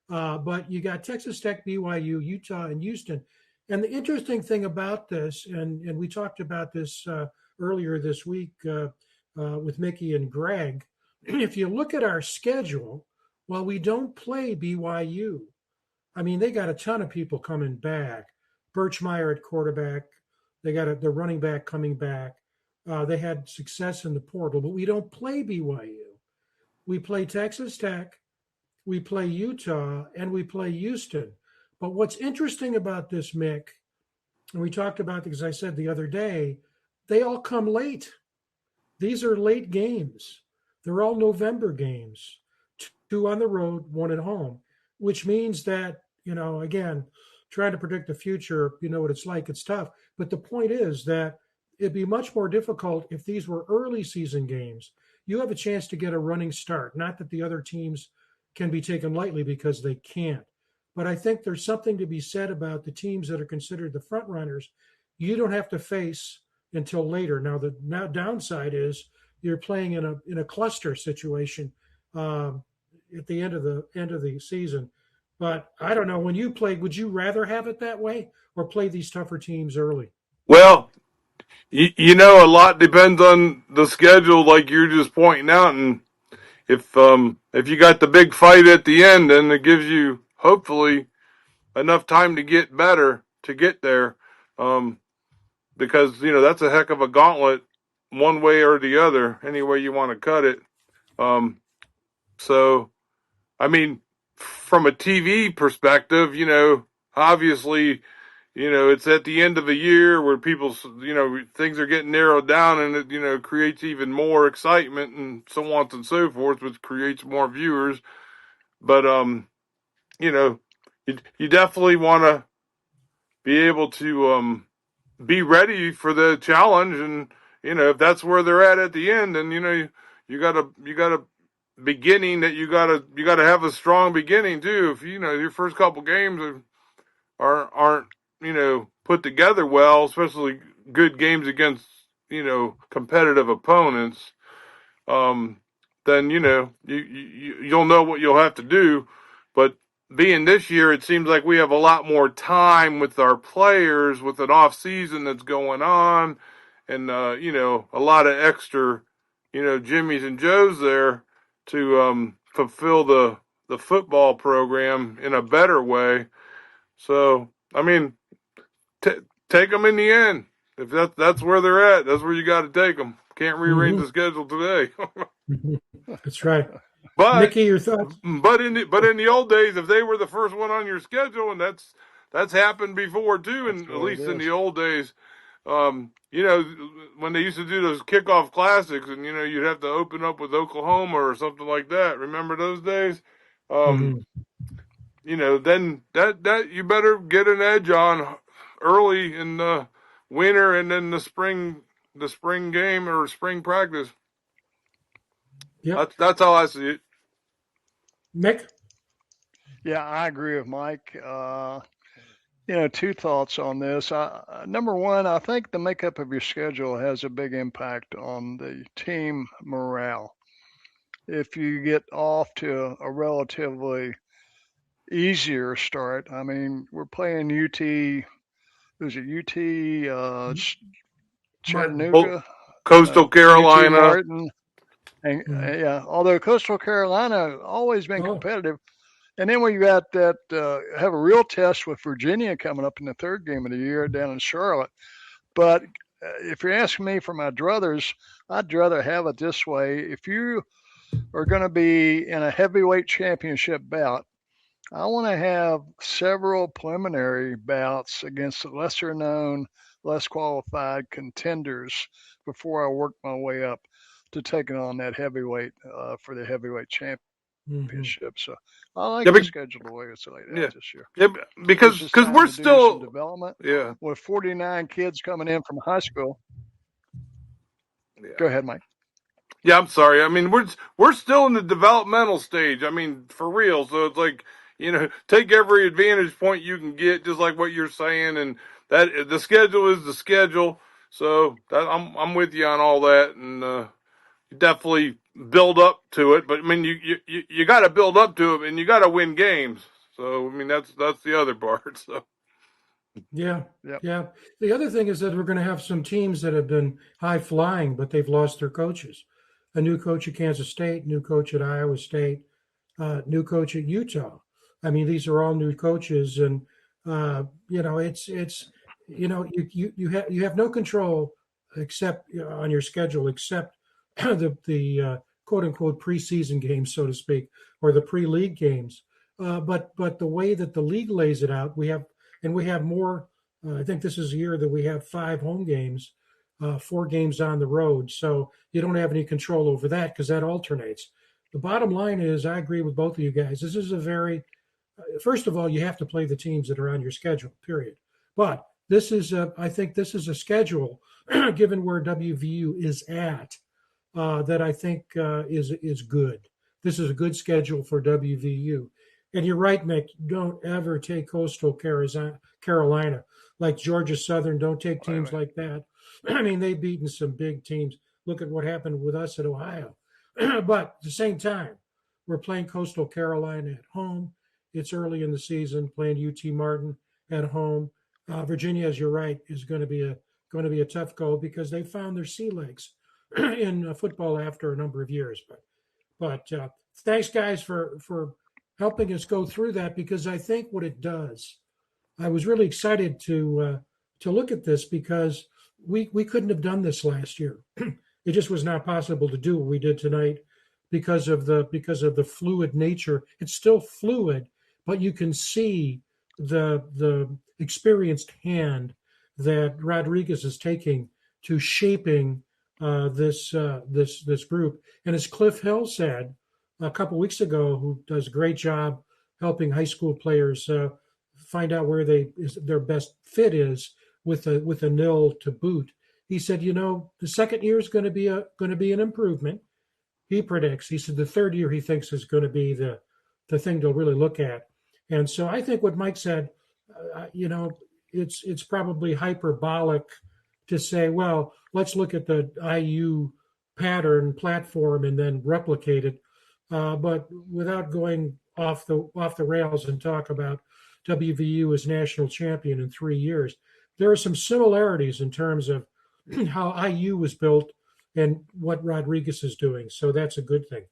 But you got Texas Tech, BYU, Utah, and Houston. And the interesting thing about this, and we talked about this earlier this week with Mickey and Greg, if you look at our schedule, while we don't play BYU, I mean, they got a ton of people coming back. Birchmeyer at quarterback. They got the running back coming back. They had success in the portal, but we don't play BYU. We play Texas Tech, we play Utah, and we play Houston. But what's interesting about this, Mick, and we talked about this, as I said the other day, they all come late. These are late games. They're all November games, 2 on the road, 1 at home, which means that, again, trying to predict the future, you know what it's like, it's tough. But the point is that it'd be much more difficult if these were early season games. You have a chance to get a running start. Not that the other teams can be taken lightly, because they can't. But I think there's something to be said about the teams that are considered the front runners. You don't have to face until later. Now the downside is you're playing in a cluster situation at the end of the season. But I don't know, when you played, would you rather have it that way or play these tougher teams early? Well, a lot depends on the schedule, like you're just pointing out, and if you got the big fight at the end, then it gives you hopefully enough time to get better to get there, because that's a heck of a gauntlet, one way or the other, any way you want to cut it. So, I mean, from a TV perspective, obviously, it's at the end of the year where people, things are getting narrowed down, and it, creates even more excitement and so on and so forth, which creates more viewers. But, you definitely want to be able to, be ready for the challenge. And, if that's where they're at the end, then, you got a beginning that you got to have a strong beginning too. If, your first couple games aren't put together well, especially good games against competitive opponents, then you'll know what you'll have to do. But being this year, it seems like we have a lot more time with our players, with an off season that's going on, and a lot of extra Jimmys and Joes there to fulfill the football program in a better way. So, I mean, take them in the end. if that's where they're at, that's where you got to take them. Can't rearrange the schedule today. That's right. But Mickey, your thoughts? but in the old days, if they were the first one on your schedule, and that's happened before too, and at least in the old days, when they used to do those kickoff classics, and you'd have to open up with Oklahoma or something like that. Remember those days? Then that you better get an edge on early in the winter, and then the spring game or spring practice. Yep. That's how I see it. Mick? Yeah, I agree with Mike. Two thoughts on this. Number one, I think the makeup of your schedule has a big impact on the team morale. If you get off to a relatively easier start, I mean, we're playing UT. Was it UT Chattanooga, Coastal Carolina, UT Martin, and although Coastal Carolina always been competitive. And then we got that have a real test with Virginia coming up in the third game of the year down in Charlotte. But if you're asking me for my druthers, I'd rather have it this way. If you are going to be in a heavyweight championship bout, I want to have several preliminary bouts against the lesser known, less qualified contenders before I work my way up to taking on that heavyweight for the heavyweight championship. So I like the schedule the way it's laid out this year. Yeah, because we're still development. Yeah, with 49 kids coming in from high school. Yeah. Go ahead, Mike. Yeah, I'm sorry. I mean, we're still in the developmental stage. I mean, for real. So it's like, take every advantage point you can get, just like what you're saying, and that the schedule is the schedule. So I'm with you on all that, and definitely build up to it. But I mean, you got to build up to it, and you got to win games. So I mean, that's the other part. So. Yeah. The other thing is that we're going to have some teams that have been high flying, but they've lost their coaches. A new coach at Kansas State, new coach at Iowa State, new coach at Utah. I mean, these are all new coaches, and it's you have no control except on your schedule, except the quote unquote preseason games, so to speak, or the pre-league games. But the way that the league lays it out, we have more. I think this is a year that we have 5 home games, 4 games on the road. So you don't have any control over that because that alternates. The bottom line is, I agree with both of you guys. This is a very, first of all, you have to play the teams that are on your schedule, period. But I think this is a schedule, given where WVU is at, that I think is good. This is a good schedule for WVU. And you're right, Mick, don't ever take Coastal Carolina. Like Georgia Southern, don't take teams like that. I mean, they've beaten some big teams. Look at what happened with us at Ohio. But at the same time, we're playing Coastal Carolina at home. It's early in the season, playing UT Martin at home. Virginia, as you're right, is going to be a tough go because they found their sea legs in football after a number of years. But thanks, guys, for helping us go through that, because I think what it does, I was really excited to look at this because we couldn't have done this last year. It just was not possible to do what we did tonight because of the fluid nature. It's still fluid, but you can see the experienced hand that Rodriguez is taking to shaping this group. And as Cliff Hill said a couple weeks ago, who does a great job helping high school players find out where their best fit is with a nil to boot. He said, the second year is going to be an improvement. He predicts. He said the third year he thinks is going to be the thing to really look at. And so I think what Mike said, it's probably hyperbolic to say, well, let's look at the IU pattern platform and then replicate it. But without going off the rails and talk about WVU as national champion in 3 years, there are some similarities in terms of how IU was built and what Rodriguez is doing. So that's a good thing.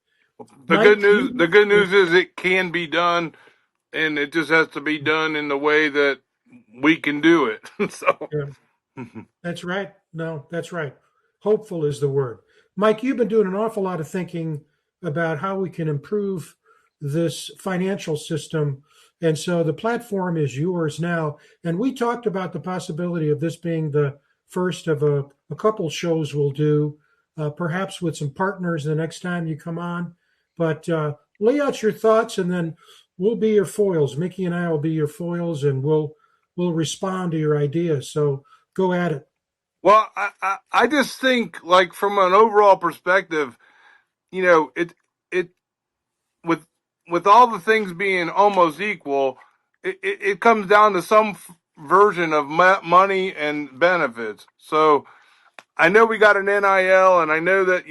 The good news is it can be done, and it just has to be done in the way that we can do it. So. Yeah. That's right. No, that's right. Hopeful is the word. Mike, you've been doing an awful lot of thinking about how we can improve this financial system. And so the platform is yours now. And we talked about the possibility of this being the first of a couple shows we'll do, perhaps with some partners the next time you come on. But lay out your thoughts, and then we'll be your foils. Mickey and I will be your foils, and we'll respond to your ideas. So go at it. Well, I just think, like, from an overall perspective, it with all the things being almost equal, it comes down to some version of money and benefits. So I know we got an NIL, and I know that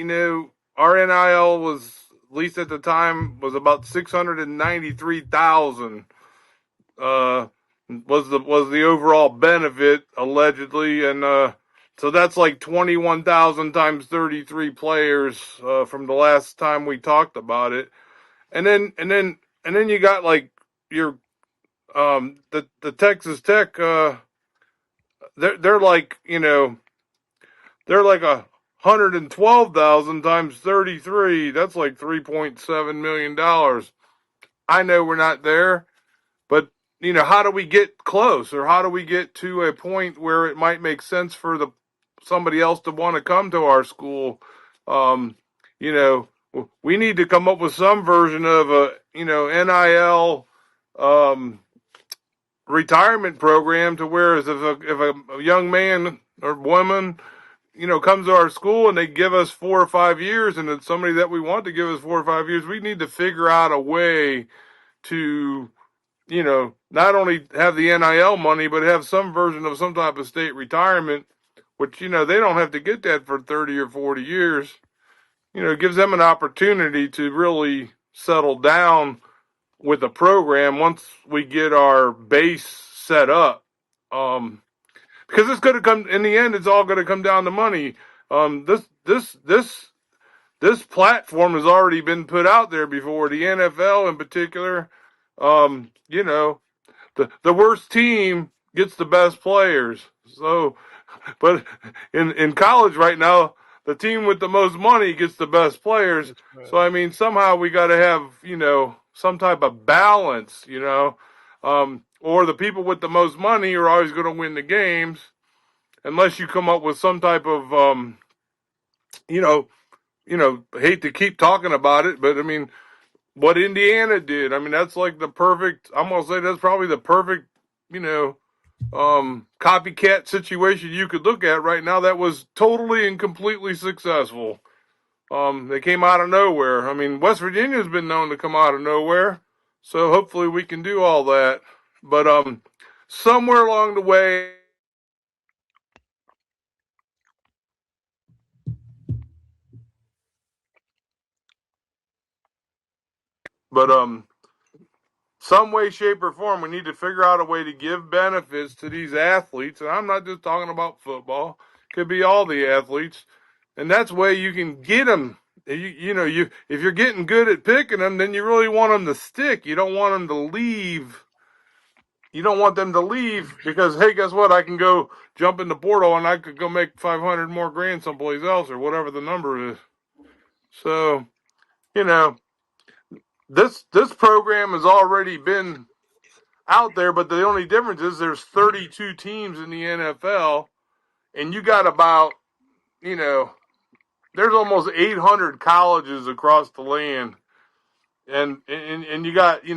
our NIL was, at least at the time, was about 693,000. Was the overall benefit, allegedly, and so that's like 21,000 times 33 players from the last time we talked about it. And then you got, like, your the Texas Tech, they're like, they're like 112,000 times 33. That's like $3.7 million. I know we're not there, but how do we get close, or how do we get to a point where it might make sense for somebody else to want to come to our school? You know, we need to come up with some version of a NIL retirement program, to where, if a young man or woman comes to our school and they give us 4 or 5 years, and it's somebody that we want to give us 4 or 5 years, we need to figure out a way to not only have the NIL money, but have some version of some type of state retirement, which, they don't have to get that for 30 or 40 years. It gives them an opportunity to really settle down with a program once we get our base set up. Because it's going to come, in the end, it's all going to come down to money. This platform has already been put out there before. The NFL in particular, the worst team gets the best players. So, but in college right now, the team with the most money gets the best players. So, I mean, somehow we got to have, some type of balance, or the people with the most money are always going to win the games, unless you come up with some type of, hate to keep talking about it, but I mean, what Indiana did, I mean, that's like the perfect, I'm going to say that's probably the perfect, copycat situation you could look at right now that was totally and completely successful. They came out of nowhere. I mean, West Virginia's been known to come out of nowhere, so hopefully we can do all that. But somewhere along the way, some way, shape, or form, we need to figure out a way to give benefits to these athletes. And I'm not just talking about football; it could be all the athletes. And that's way you can get them. If you're getting good at picking them, then you really want them to stick. You don't want them to leave. You don't want them to leave because, hey, guess what? I can go jump in the portal and I could go make 500 more grand someplace else, or whatever the number is. So, this program has already been out there, but the only difference is there's 32 teams in the NFL, and you got about, there's almost 800 colleges across the land, and you got, you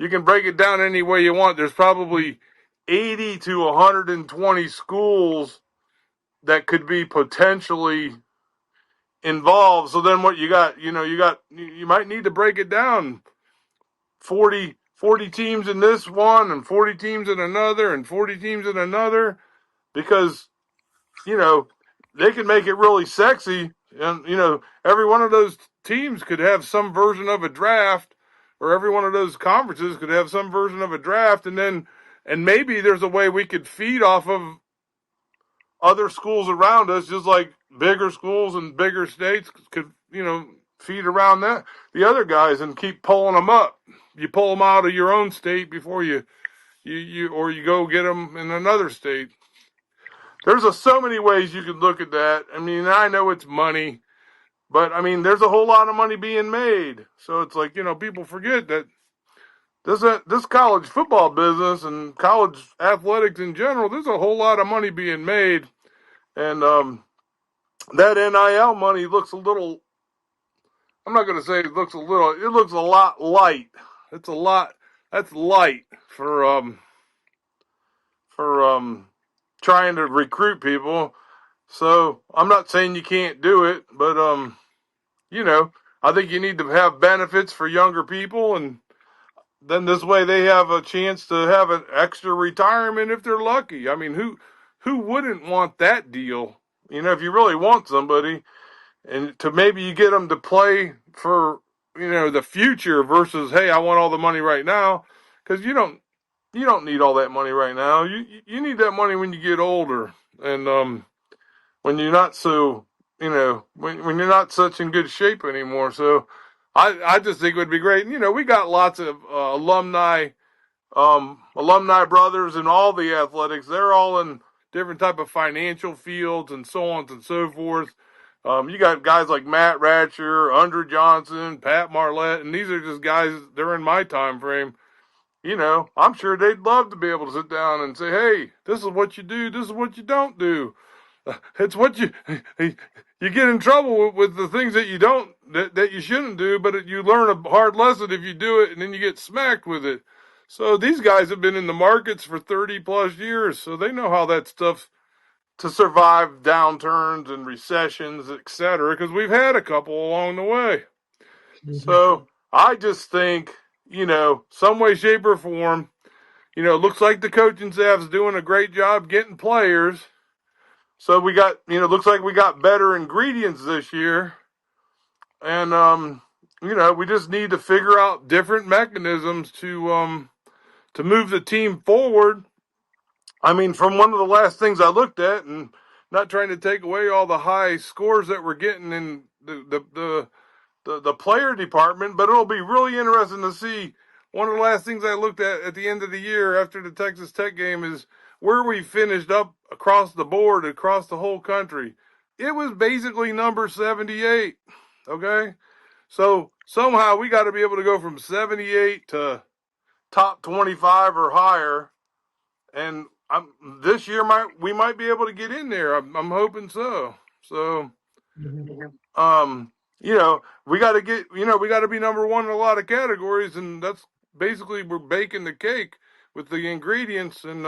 can break it down any way you want. There's probably 80 to 120 schools that could be potentially involved. So then what you got, you might need to break it down. 40 teams in this one, and 40 teams in another, and 40 teams in another, because, they can make it really sexy. And, every one of those teams could have some version of a draft, or every one of those conferences could have some version of a draft. And maybe there's a way we could feed off of other schools around us, just like bigger schools and bigger states could, feed around the other guys, and keep pulling them up. You pull them out of your own state before you go get them in another state. there's so many ways you can look at that. I mean, I know it's money, but I mean, there's a whole lot of money being made. So it's like, people forget that this college football business and college athletics in general, there's a whole lot of money being made. And that NIL money looks a little, I'm not going to say it looks a little, it looks a lot light. That's light for trying to recruit people. So I'm not saying you can't do it, but I think you need to have benefits for younger people, and then this way they have a chance to have an extra retirement if they're lucky. I mean, who wouldn't want that deal? If you really want somebody, and to maybe you get them to play for the future versus, hey, I want all the money right now, because you don't need all that money right now. You need that money when you get older, and when you're not so when you're not such in good shape anymore. So I just think it would be great. And, we got lots of alumni brothers in all the athletics. They're all in different type of financial fields and so on and so forth. You got guys like Matt Ratcher, Andre Johnson, Pat Marlette, and these are just guys, they're in my time frame. I'm sure they'd love to be able to sit down and say, hey, this is what you do, this is what you don't do. It's what you get in trouble with the things that you don't, that you shouldn't do, but you learn a hard lesson if you do it, and then you get smacked with it. So these guys have been in the markets for 30 plus years, so they know how that stuff to survive downturns and recessions, etc., because we've had a couple along the way. Mm-hmm. So I just think, some way, shape, or form, it looks like the coaching staff's doing a great job getting players. So we got, looks like we got better ingredients this year. And, we just need to figure out different mechanisms to move the team forward. I mean, from one of the last things I looked at, and not trying to take away all the high scores that we're getting in the player department, but it'll be really interesting to see. One of the last things I looked at the end of the year after the Texas Tech game is where we finished up across the board, across the whole country. It was basically number 78. Okay? So somehow we got to be able to go from 78 to top 25 or higher. And this year we might be able to get in there. I'm hoping so. So, we got to we got to be number one in a lot of categories, and that's basically we're baking the cake with the ingredients, and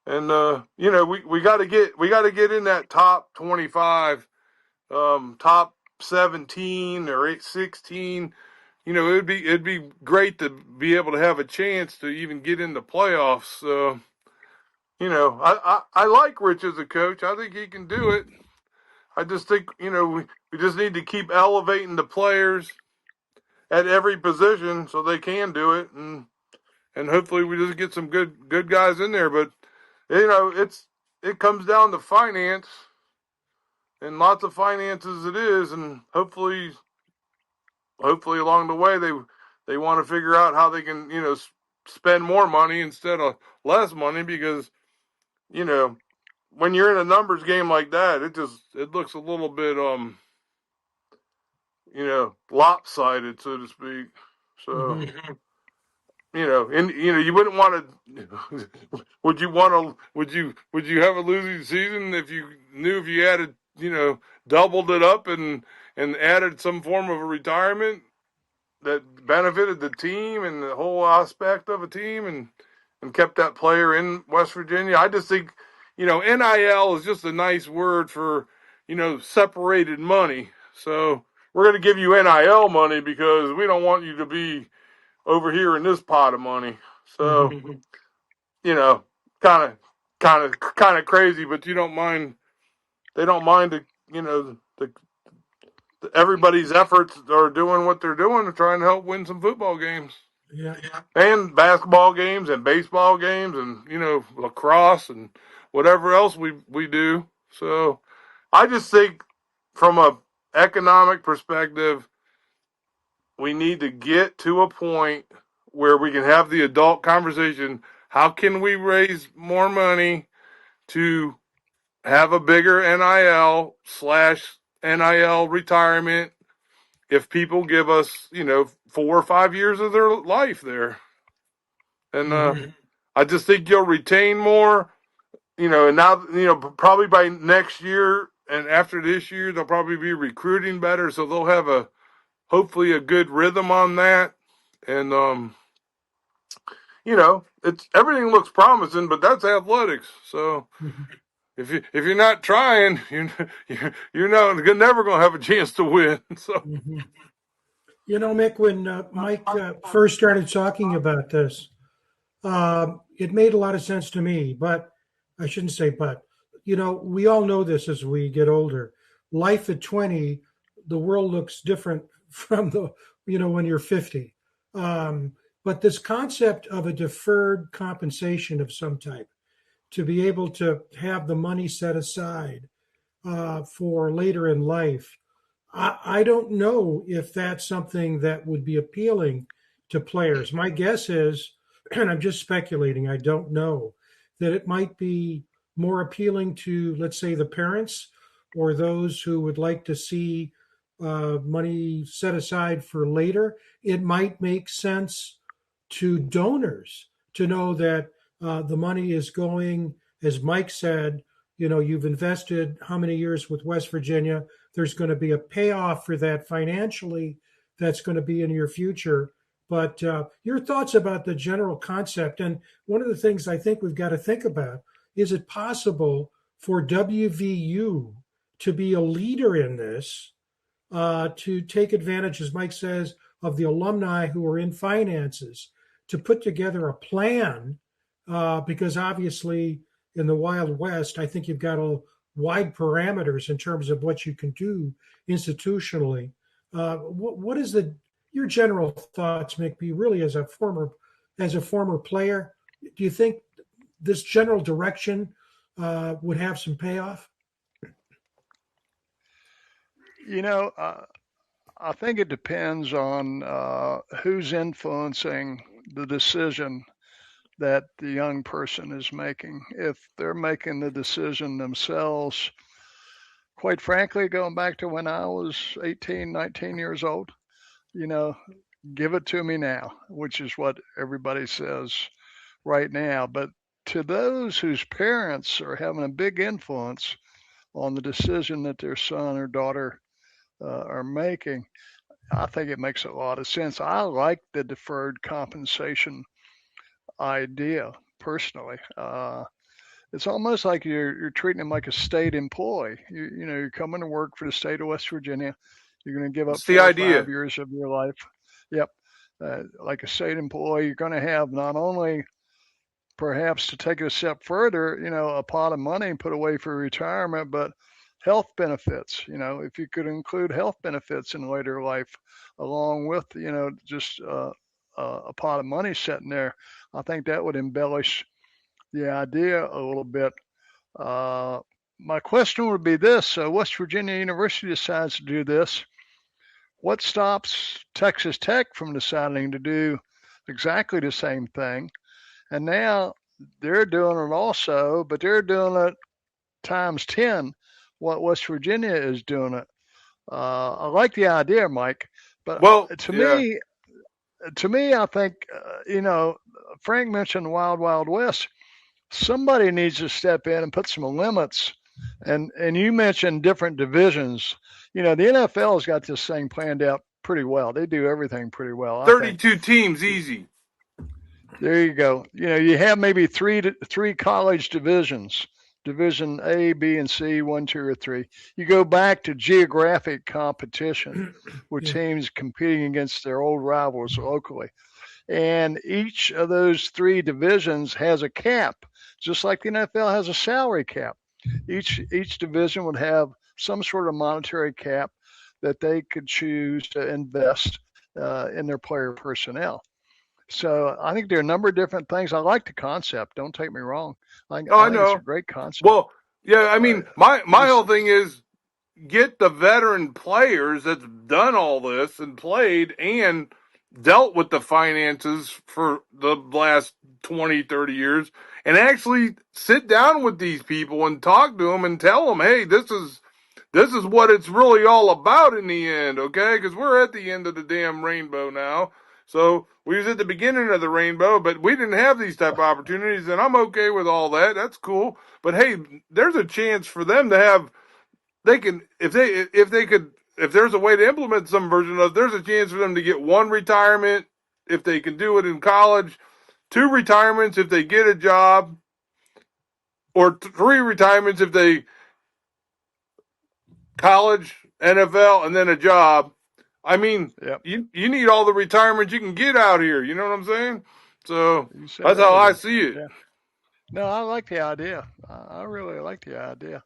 we got to get in that top 25, top 17 or 16. It'd be great to be able to have a chance to even get in the playoffs. So, I like Rich as a coach. I think he can do it. I just think, we just need to keep elevating the players at every position so they can do it, and hopefully we just get some good guys in there. But it comes down to finance, and lots of finances it is, and hopefully along the way they want to figure out how they can spend more money instead of less money, because when you're in a numbers game like that, it looks a little bit lopsided, so to speak. So you wouldn't want to. Would you have a losing season if you knew if you added doubled it up and added some form of a retirement that benefited the team and the whole aspect of a team, and kept that player in West Virginia? I just think, NIL is just a nice word for, separated money. So we're going to give you NIL money because we don't want you to be over here in this pot of money. So, kind of crazy, but they don't mind everybody's efforts are doing what they're doing to try and help win some football games. Yeah. And basketball games and baseball games and, lacrosse and whatever else we do. So I just think from a economic perspective, we need to get to a point where we can have the adult conversation. How can we raise more money to have a bigger NIL/NIL retirement if people give us, 4 or 5 years of their life there. And I just think you'll retain more, and now, probably by next year and after this year, they'll probably be recruiting better. So they'll have hopefully a good rhythm on that. And, it's everything looks promising, but that's athletics. So if you're not trying, you're never going to have a chance to win. So Mick, when Mike first started talking about this, it made a lot of sense to me, but I shouldn't say but. We all know this as we get older. Life at 20, the world looks different from when you're 50. But this concept of a deferred compensation of some type, to be able to have the money set aside for later in life, I don't know if that's something that would be appealing to players. My guess is, and I'm just speculating, I don't know, that it might be more appealing to, let's say, the parents or those who would like to see money set aside for later. It might make sense to donors to know that the money is going, as Mike said, you've invested how many years with West Virginia. There's going to be a payoff for that financially that's going to be in your future. But your thoughts about the general concept, and one of the things I think we've got to think about, is it possible for WVU to be a leader in this, to take advantage, as Mike says, of the alumni who are in finances, to put together a plan, because obviously in the Wild West, I think you've got wide parameters in terms of what you can do institutionally. What is your general thoughts, Mick, be really as a former player? Do you think this general direction would have some payoff? I think it depends on who's influencing the decision that the young person is making. If they're making the decision themselves, quite frankly, going back to when I was 18, 19 years old, give it to me now, which is what everybody says right now. But to those whose parents are having a big influence on the decision that their son or daughter are making, I think it makes a lot of sense. I like the deferred compensation idea personally. It's almost like you're treating them like a state employee. You're coming to work for the state of West Virginia. You're going to give up it's the 4 or idea. 5 years of your life. Yep. Like a state employee, you're going to have not only perhaps, to take it a step further, a pot of money put away for retirement, but health benefits. If you could include health benefits in later life, along with, just a pot of money sitting there, I think that would embellish the idea a little bit. My question would be this: so West Virginia University decides to do this. What stops Texas Tech from deciding to do exactly the same thing? And now they're doing it also, but they're doing it times 10 what West Virginia is doing it. I like the idea, Mike, but to me, I think, Frank mentioned the Wild Wild West. Somebody needs to step in and put some limits. And you mentioned different divisions. The NFL has got this thing planned out pretty well. They do everything pretty well. 32 teams, easy. There you go. You have maybe three college divisions: Division A, B, and C, 1, 2, or 3. You go back to geographic competition, with teams competing against their old rivals locally. And each of those 3 divisions has a cap, just like the NFL has a salary cap. Each division would have some sort of monetary cap that they could choose to invest in their player personnel. So I think there are a number of different things. I like the concept. Don't take me wrong. I think it's a great concept. Well, yeah, I mean, my whole thing is get the veteran players that's done all this and played and dealt with the finances for the last 20, 30 years, and actually sit down with these people and talk to them and tell them, hey, this is what it's really all about in the end, okay? Because we're at the end of the damn rainbow now. So we was at the beginning of the rainbow, but we didn't have these type of opportunities, and I'm okay with all that. That's cool. But hey, there's a chance for them to have. They can if there's a way to implement some version of. There's a chance for them to get one retirement if they can do it in college, two retirements if they get a job, or three retirements if they college, NFL, and then a job. I mean, Yep. you need all the retirement you can get out here. You know what I'm saying? So You said that's how I everything. see it. Yeah. No, I like the idea. I really like the idea.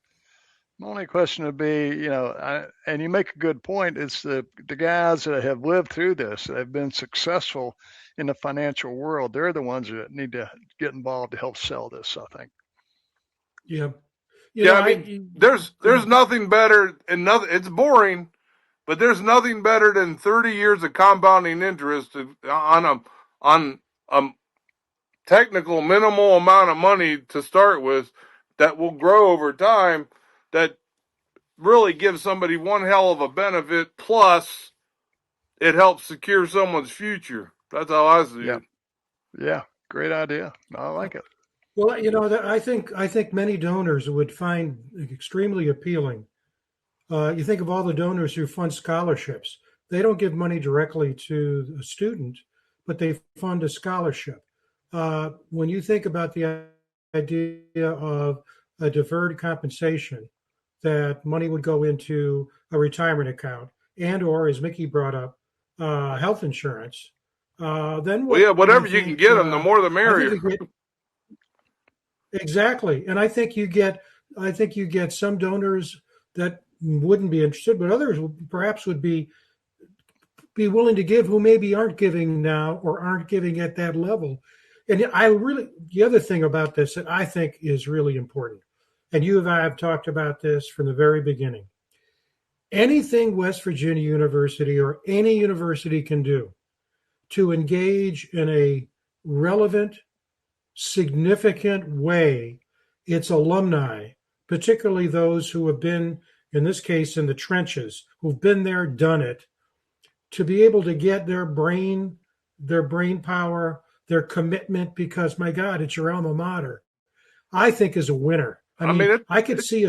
My only question would be, and you make a good point. It's the guys that have lived through this, that have been successful in the financial world. They're the ones that need to get involved to help sell this, I think. Yeah. I mean, there's nothing better, and nothing. It's boring, but there's nothing better than 30 years of compounding interest on a technical minimal amount of money to start with that will grow over time. That really gives somebody one hell of a benefit. Plus, it helps secure someone's future. That's how I see it. Yeah, great idea. I like it. Well, I think many donors would find extremely appealing. You think of all the donors who fund scholarships. They don't give money directly to a student, but they fund a scholarship. When you think about the idea of a deferred compensation, that money would go into a retirement account and or, as Mickey brought up, health insurance, then whatever you can get them, the more the merrier. Exactly, and I think you get some donors that wouldn't be interested, but others perhaps would be willing to give who maybe aren't giving now or aren't giving at that level. And the other thing about this that I think is really important, and you and I have talked about this from the very beginning. Anything West Virginia University or any university can do to engage in a relevant, significant way its alumni, particularly those who have been, in this case, in the trenches, who've been there, done it, to be able to get their brain power, their commitment, because my God, it's your alma mater, I think is a winner. I mean I could see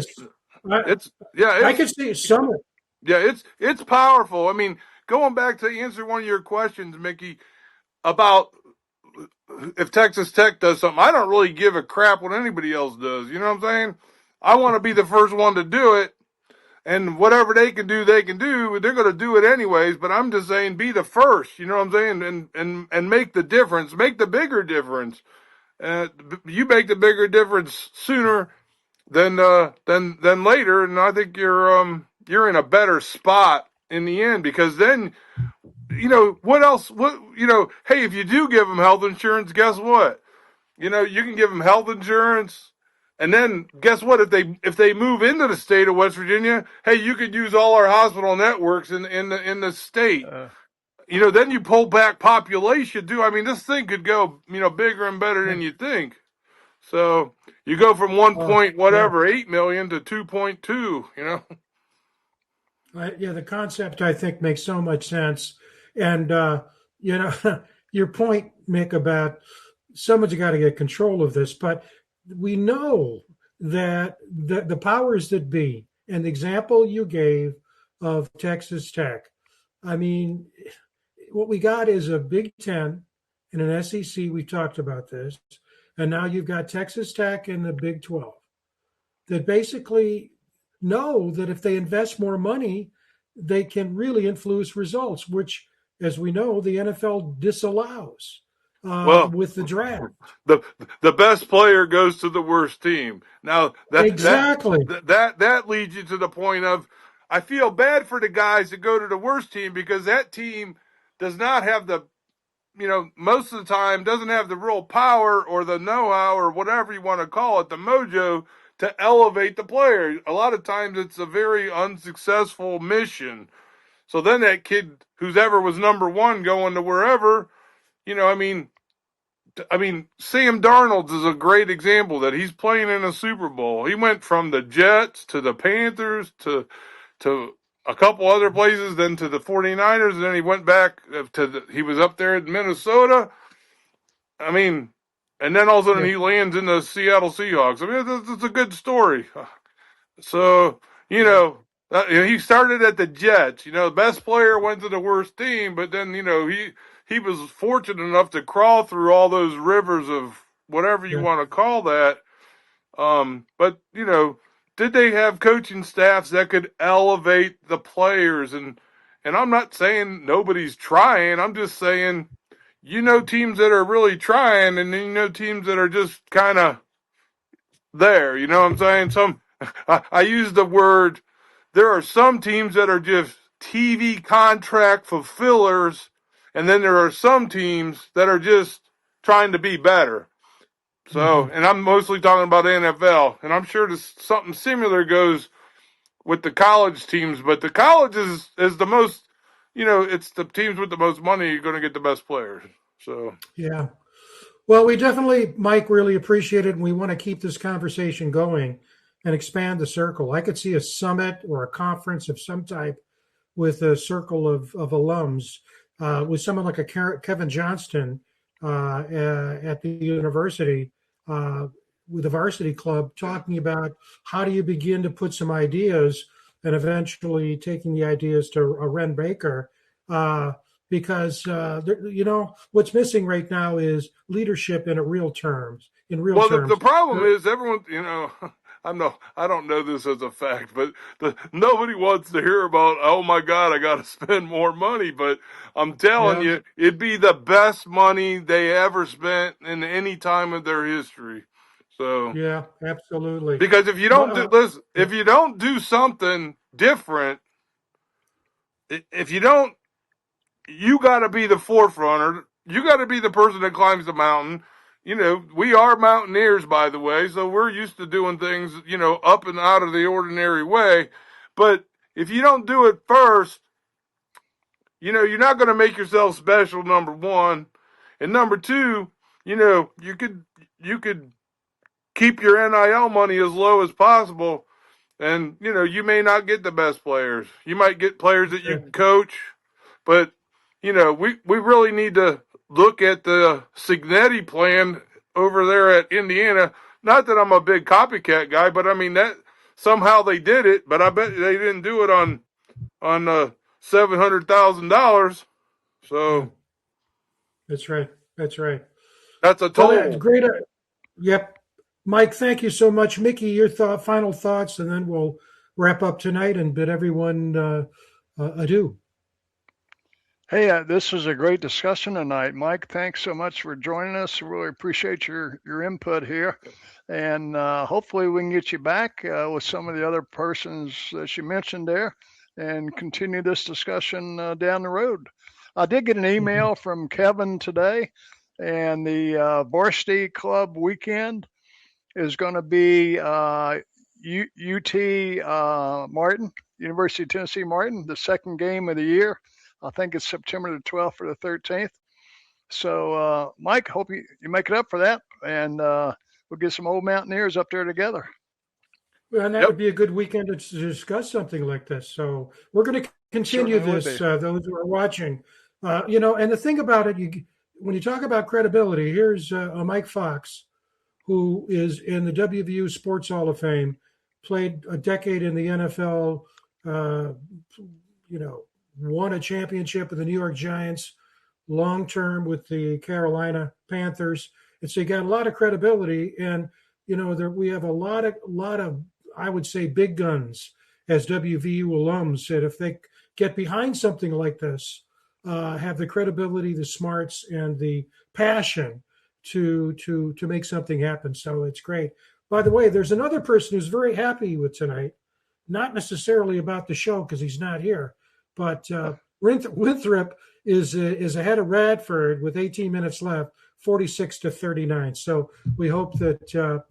I could see some. Yeah, it's powerful. I mean, going back to answer one of your questions, Mickey, about if Texas Tech does something, I don't really give a crap what anybody else does. You know what I'm saying? I want to be the first one to do it, and whatever they can do. They're going to do it anyways. But I'm just saying, be the first. You know what I'm saying? And make the difference. Make the bigger difference. You make the bigger difference sooner than later, and I think you're in a better spot in the end, because then, what else? Hey, if you do give them health insurance, guess what? You can give them health insurance, and then guess what? If they move into the state of West Virginia, hey, you could use all our hospital networks in the state. Then you pull back population too. I mean, this thing could go, bigger and better than you think. So you go from 8 million to 2.2. Yeah, the concept I think makes so much sense, and your point, Mick, about someone's got to get control of this, but we know that the powers that be, and the example you gave of Texas Tech, I mean, what we got is a Big Ten and an SEC. We talked about this, and now you've got Texas Tech and the Big 12 that basically know that if they invest more money, they can really influence results, which, as we know, the NFL disallows with the draft. The best player goes to the worst team. Now that leads you to the point of, I feel bad for the guys that go to the worst team, because that team does not have the, most of the time doesn't have the real power or the know-how or whatever you want to call it, the mojo, to elevate the player. A lot of times it's a very unsuccessful mission. So then that kid who's ever was number one going to wherever, I mean, Sam Darnold is a great example that he's playing in a Super Bowl. He went from the Jets to the Panthers to a couple other places, then to the 49ers, and then he went back he was up there in Minnesota. I mean, and then all of a sudden he lands in the Seattle Seahawks. I mean, it's a good story. So, he started at the Jets. The best player went to the worst team, but then, he was fortunate enough to crawl through all those rivers of whatever you want to call that. But, did they have coaching staffs that could elevate the players? And I'm not saying nobody's trying. I'm just saying, teams that are really trying, and teams that are just kind of there. You know what I'm saying? I use the word, there are some teams that are just TV contract fulfillers, and then there are some teams that are just trying to be better. So, and I'm mostly talking about NFL, and I'm sure something similar goes with the college teams, but the college is the most, it's the teams with the most money are going to get the best players. So, yeah. Well, we definitely, Mike, really appreciate it, and we want to keep this conversation going and expand the circle. I could see a summit or a conference of some type with a circle of alums, with someone like a Kevin Johnston at the university with the varsity club, talking about how do you begin to put some ideas and eventually taking the ideas to a Ren Baker. Because what's missing right now is leadership in real terms. Well, the problem is everyone, I don't know this as a fact, but nobody wants to hear about, oh my God, I got to spend more money. But I'm telling you, it'd be the best money they ever spent in any time of their history. So yeah, absolutely. Because if you don't if you don't do something different, if you don't. You got to be the forefronter. You got to be the person that climbs the mountain. We are mountaineers, by the way, so we're used to doing things, up and out of the ordinary way. But if you don't do it first, you're not going to make yourself special, number one. And number two, you could keep your NIL money as low as possible. And, you may not get the best players. You might get players that you can coach, but we really need to look at the Signetti plan over there at Indiana. Not that I'm a big copycat guy, but I mean that somehow they did it. But I bet they didn't do it on $700,000. So that's right. That's right. That's a total. Well, great. Yep, Mike. Thank you so much, Mickey. Your final thoughts, and then we'll wrap up tonight and bid everyone adieu. Hey, this was a great discussion tonight, Mike. Thanks so much for joining us. Really appreciate your input here, and hopefully we can get you back with some of the other persons that you mentioned there, and continue this discussion down the road. I did get an email from Kevin today, and the varsity club weekend is going to be UT Martin, University of Tennessee Martin, the second game of the year. I think it's September the 12th or the 13th. So, Mike, hope you make it up for that, and we'll get some old Mountaineers up there together. Well, and that would be a good weekend to discuss something like this. So we're going to continue this, those who are watching. And the thing about it, when you talk about credibility, here's Mike Fox, who is in the WVU Sports Hall of Fame, played a decade in the NFL, won a championship with the New York Giants, long-term with the Carolina Panthers. And so you got a lot of credibility. And, we have a lot of, I would say, big guns as WVU alums that if they get behind something like this, have the credibility, the smarts, and the passion to make something happen. So it's great. By the way, there's another person who's very happy with tonight, not necessarily about the show because he's not here, but Winthrop is ahead of Radford with 18 minutes left, 46-39. So we hope that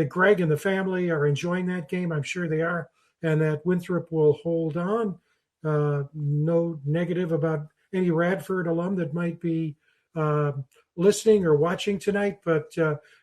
Greg and the family are enjoying that game. I'm sure they are, and that Winthrop will hold on. No negative about any Radford alum that might be listening or watching tonight, but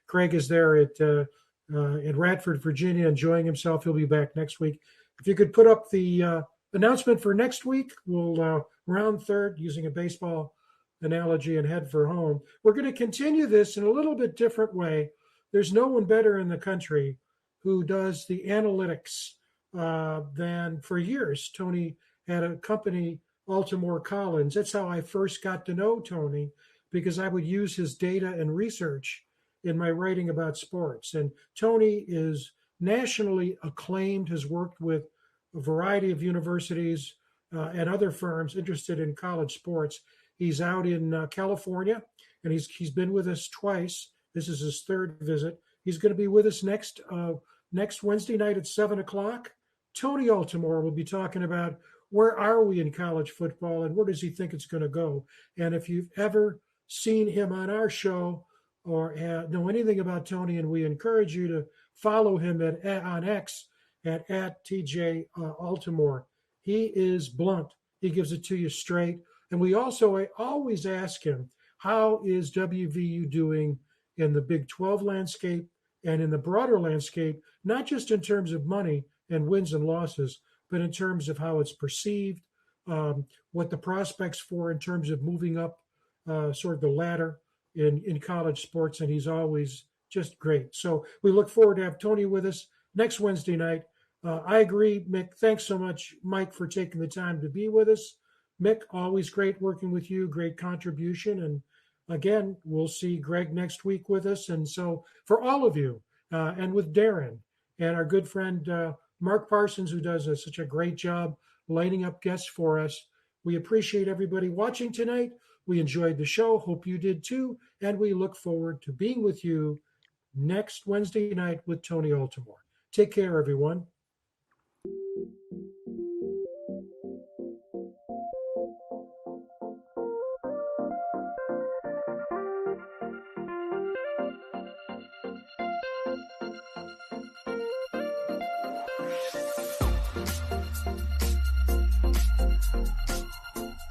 Craig is there at Radford, Virginia, enjoying himself. He'll be back next week. If you could put up the announcement for next week, we'll round third using a baseball analogy and head for home. We're going to continue this in a little bit different way. There's no one better in the country who does the analytics than for years. Tony had a company, Altamore Collins. That's how I first got to know Tony, because I would use his data and research in my writing about sports. And Tony is nationally acclaimed, has worked with a variety of universities and other firms interested in college sports. He's out in California, and he's been with us twice. This is his third visit. He's going to be with us next Wednesday night at 7:00. Tony Altamore will be talking about where are we in college football and where does he think it's going to go. And if you've ever seen him on our show or know anything about Tony, and we encourage you to follow him on X at TJ Altamore. He is blunt. He gives it to you straight. And I always ask him, how is WVU doing in the Big 12 landscape and in the broader landscape, not just in terms of money and wins and losses, but in terms of how it's perceived, what the prospects for in terms of moving up sort of the ladder in college sports. And he's always just great. So we look forward to have Tony with us next Wednesday night. I agree, Mick. Thanks so much, Mike, for taking the time to be with us. Mick, always great working with you, great contribution. And again, we'll see Greg next week with us. And so for all of you, and with Darren and our good friend Mark Parsons, who does such a great job lining up guests for us, we appreciate everybody watching tonight. We enjoyed the show. Hope you did too. And we look forward to being with you next Wednesday night with Tony Altamore. Take care, everyone.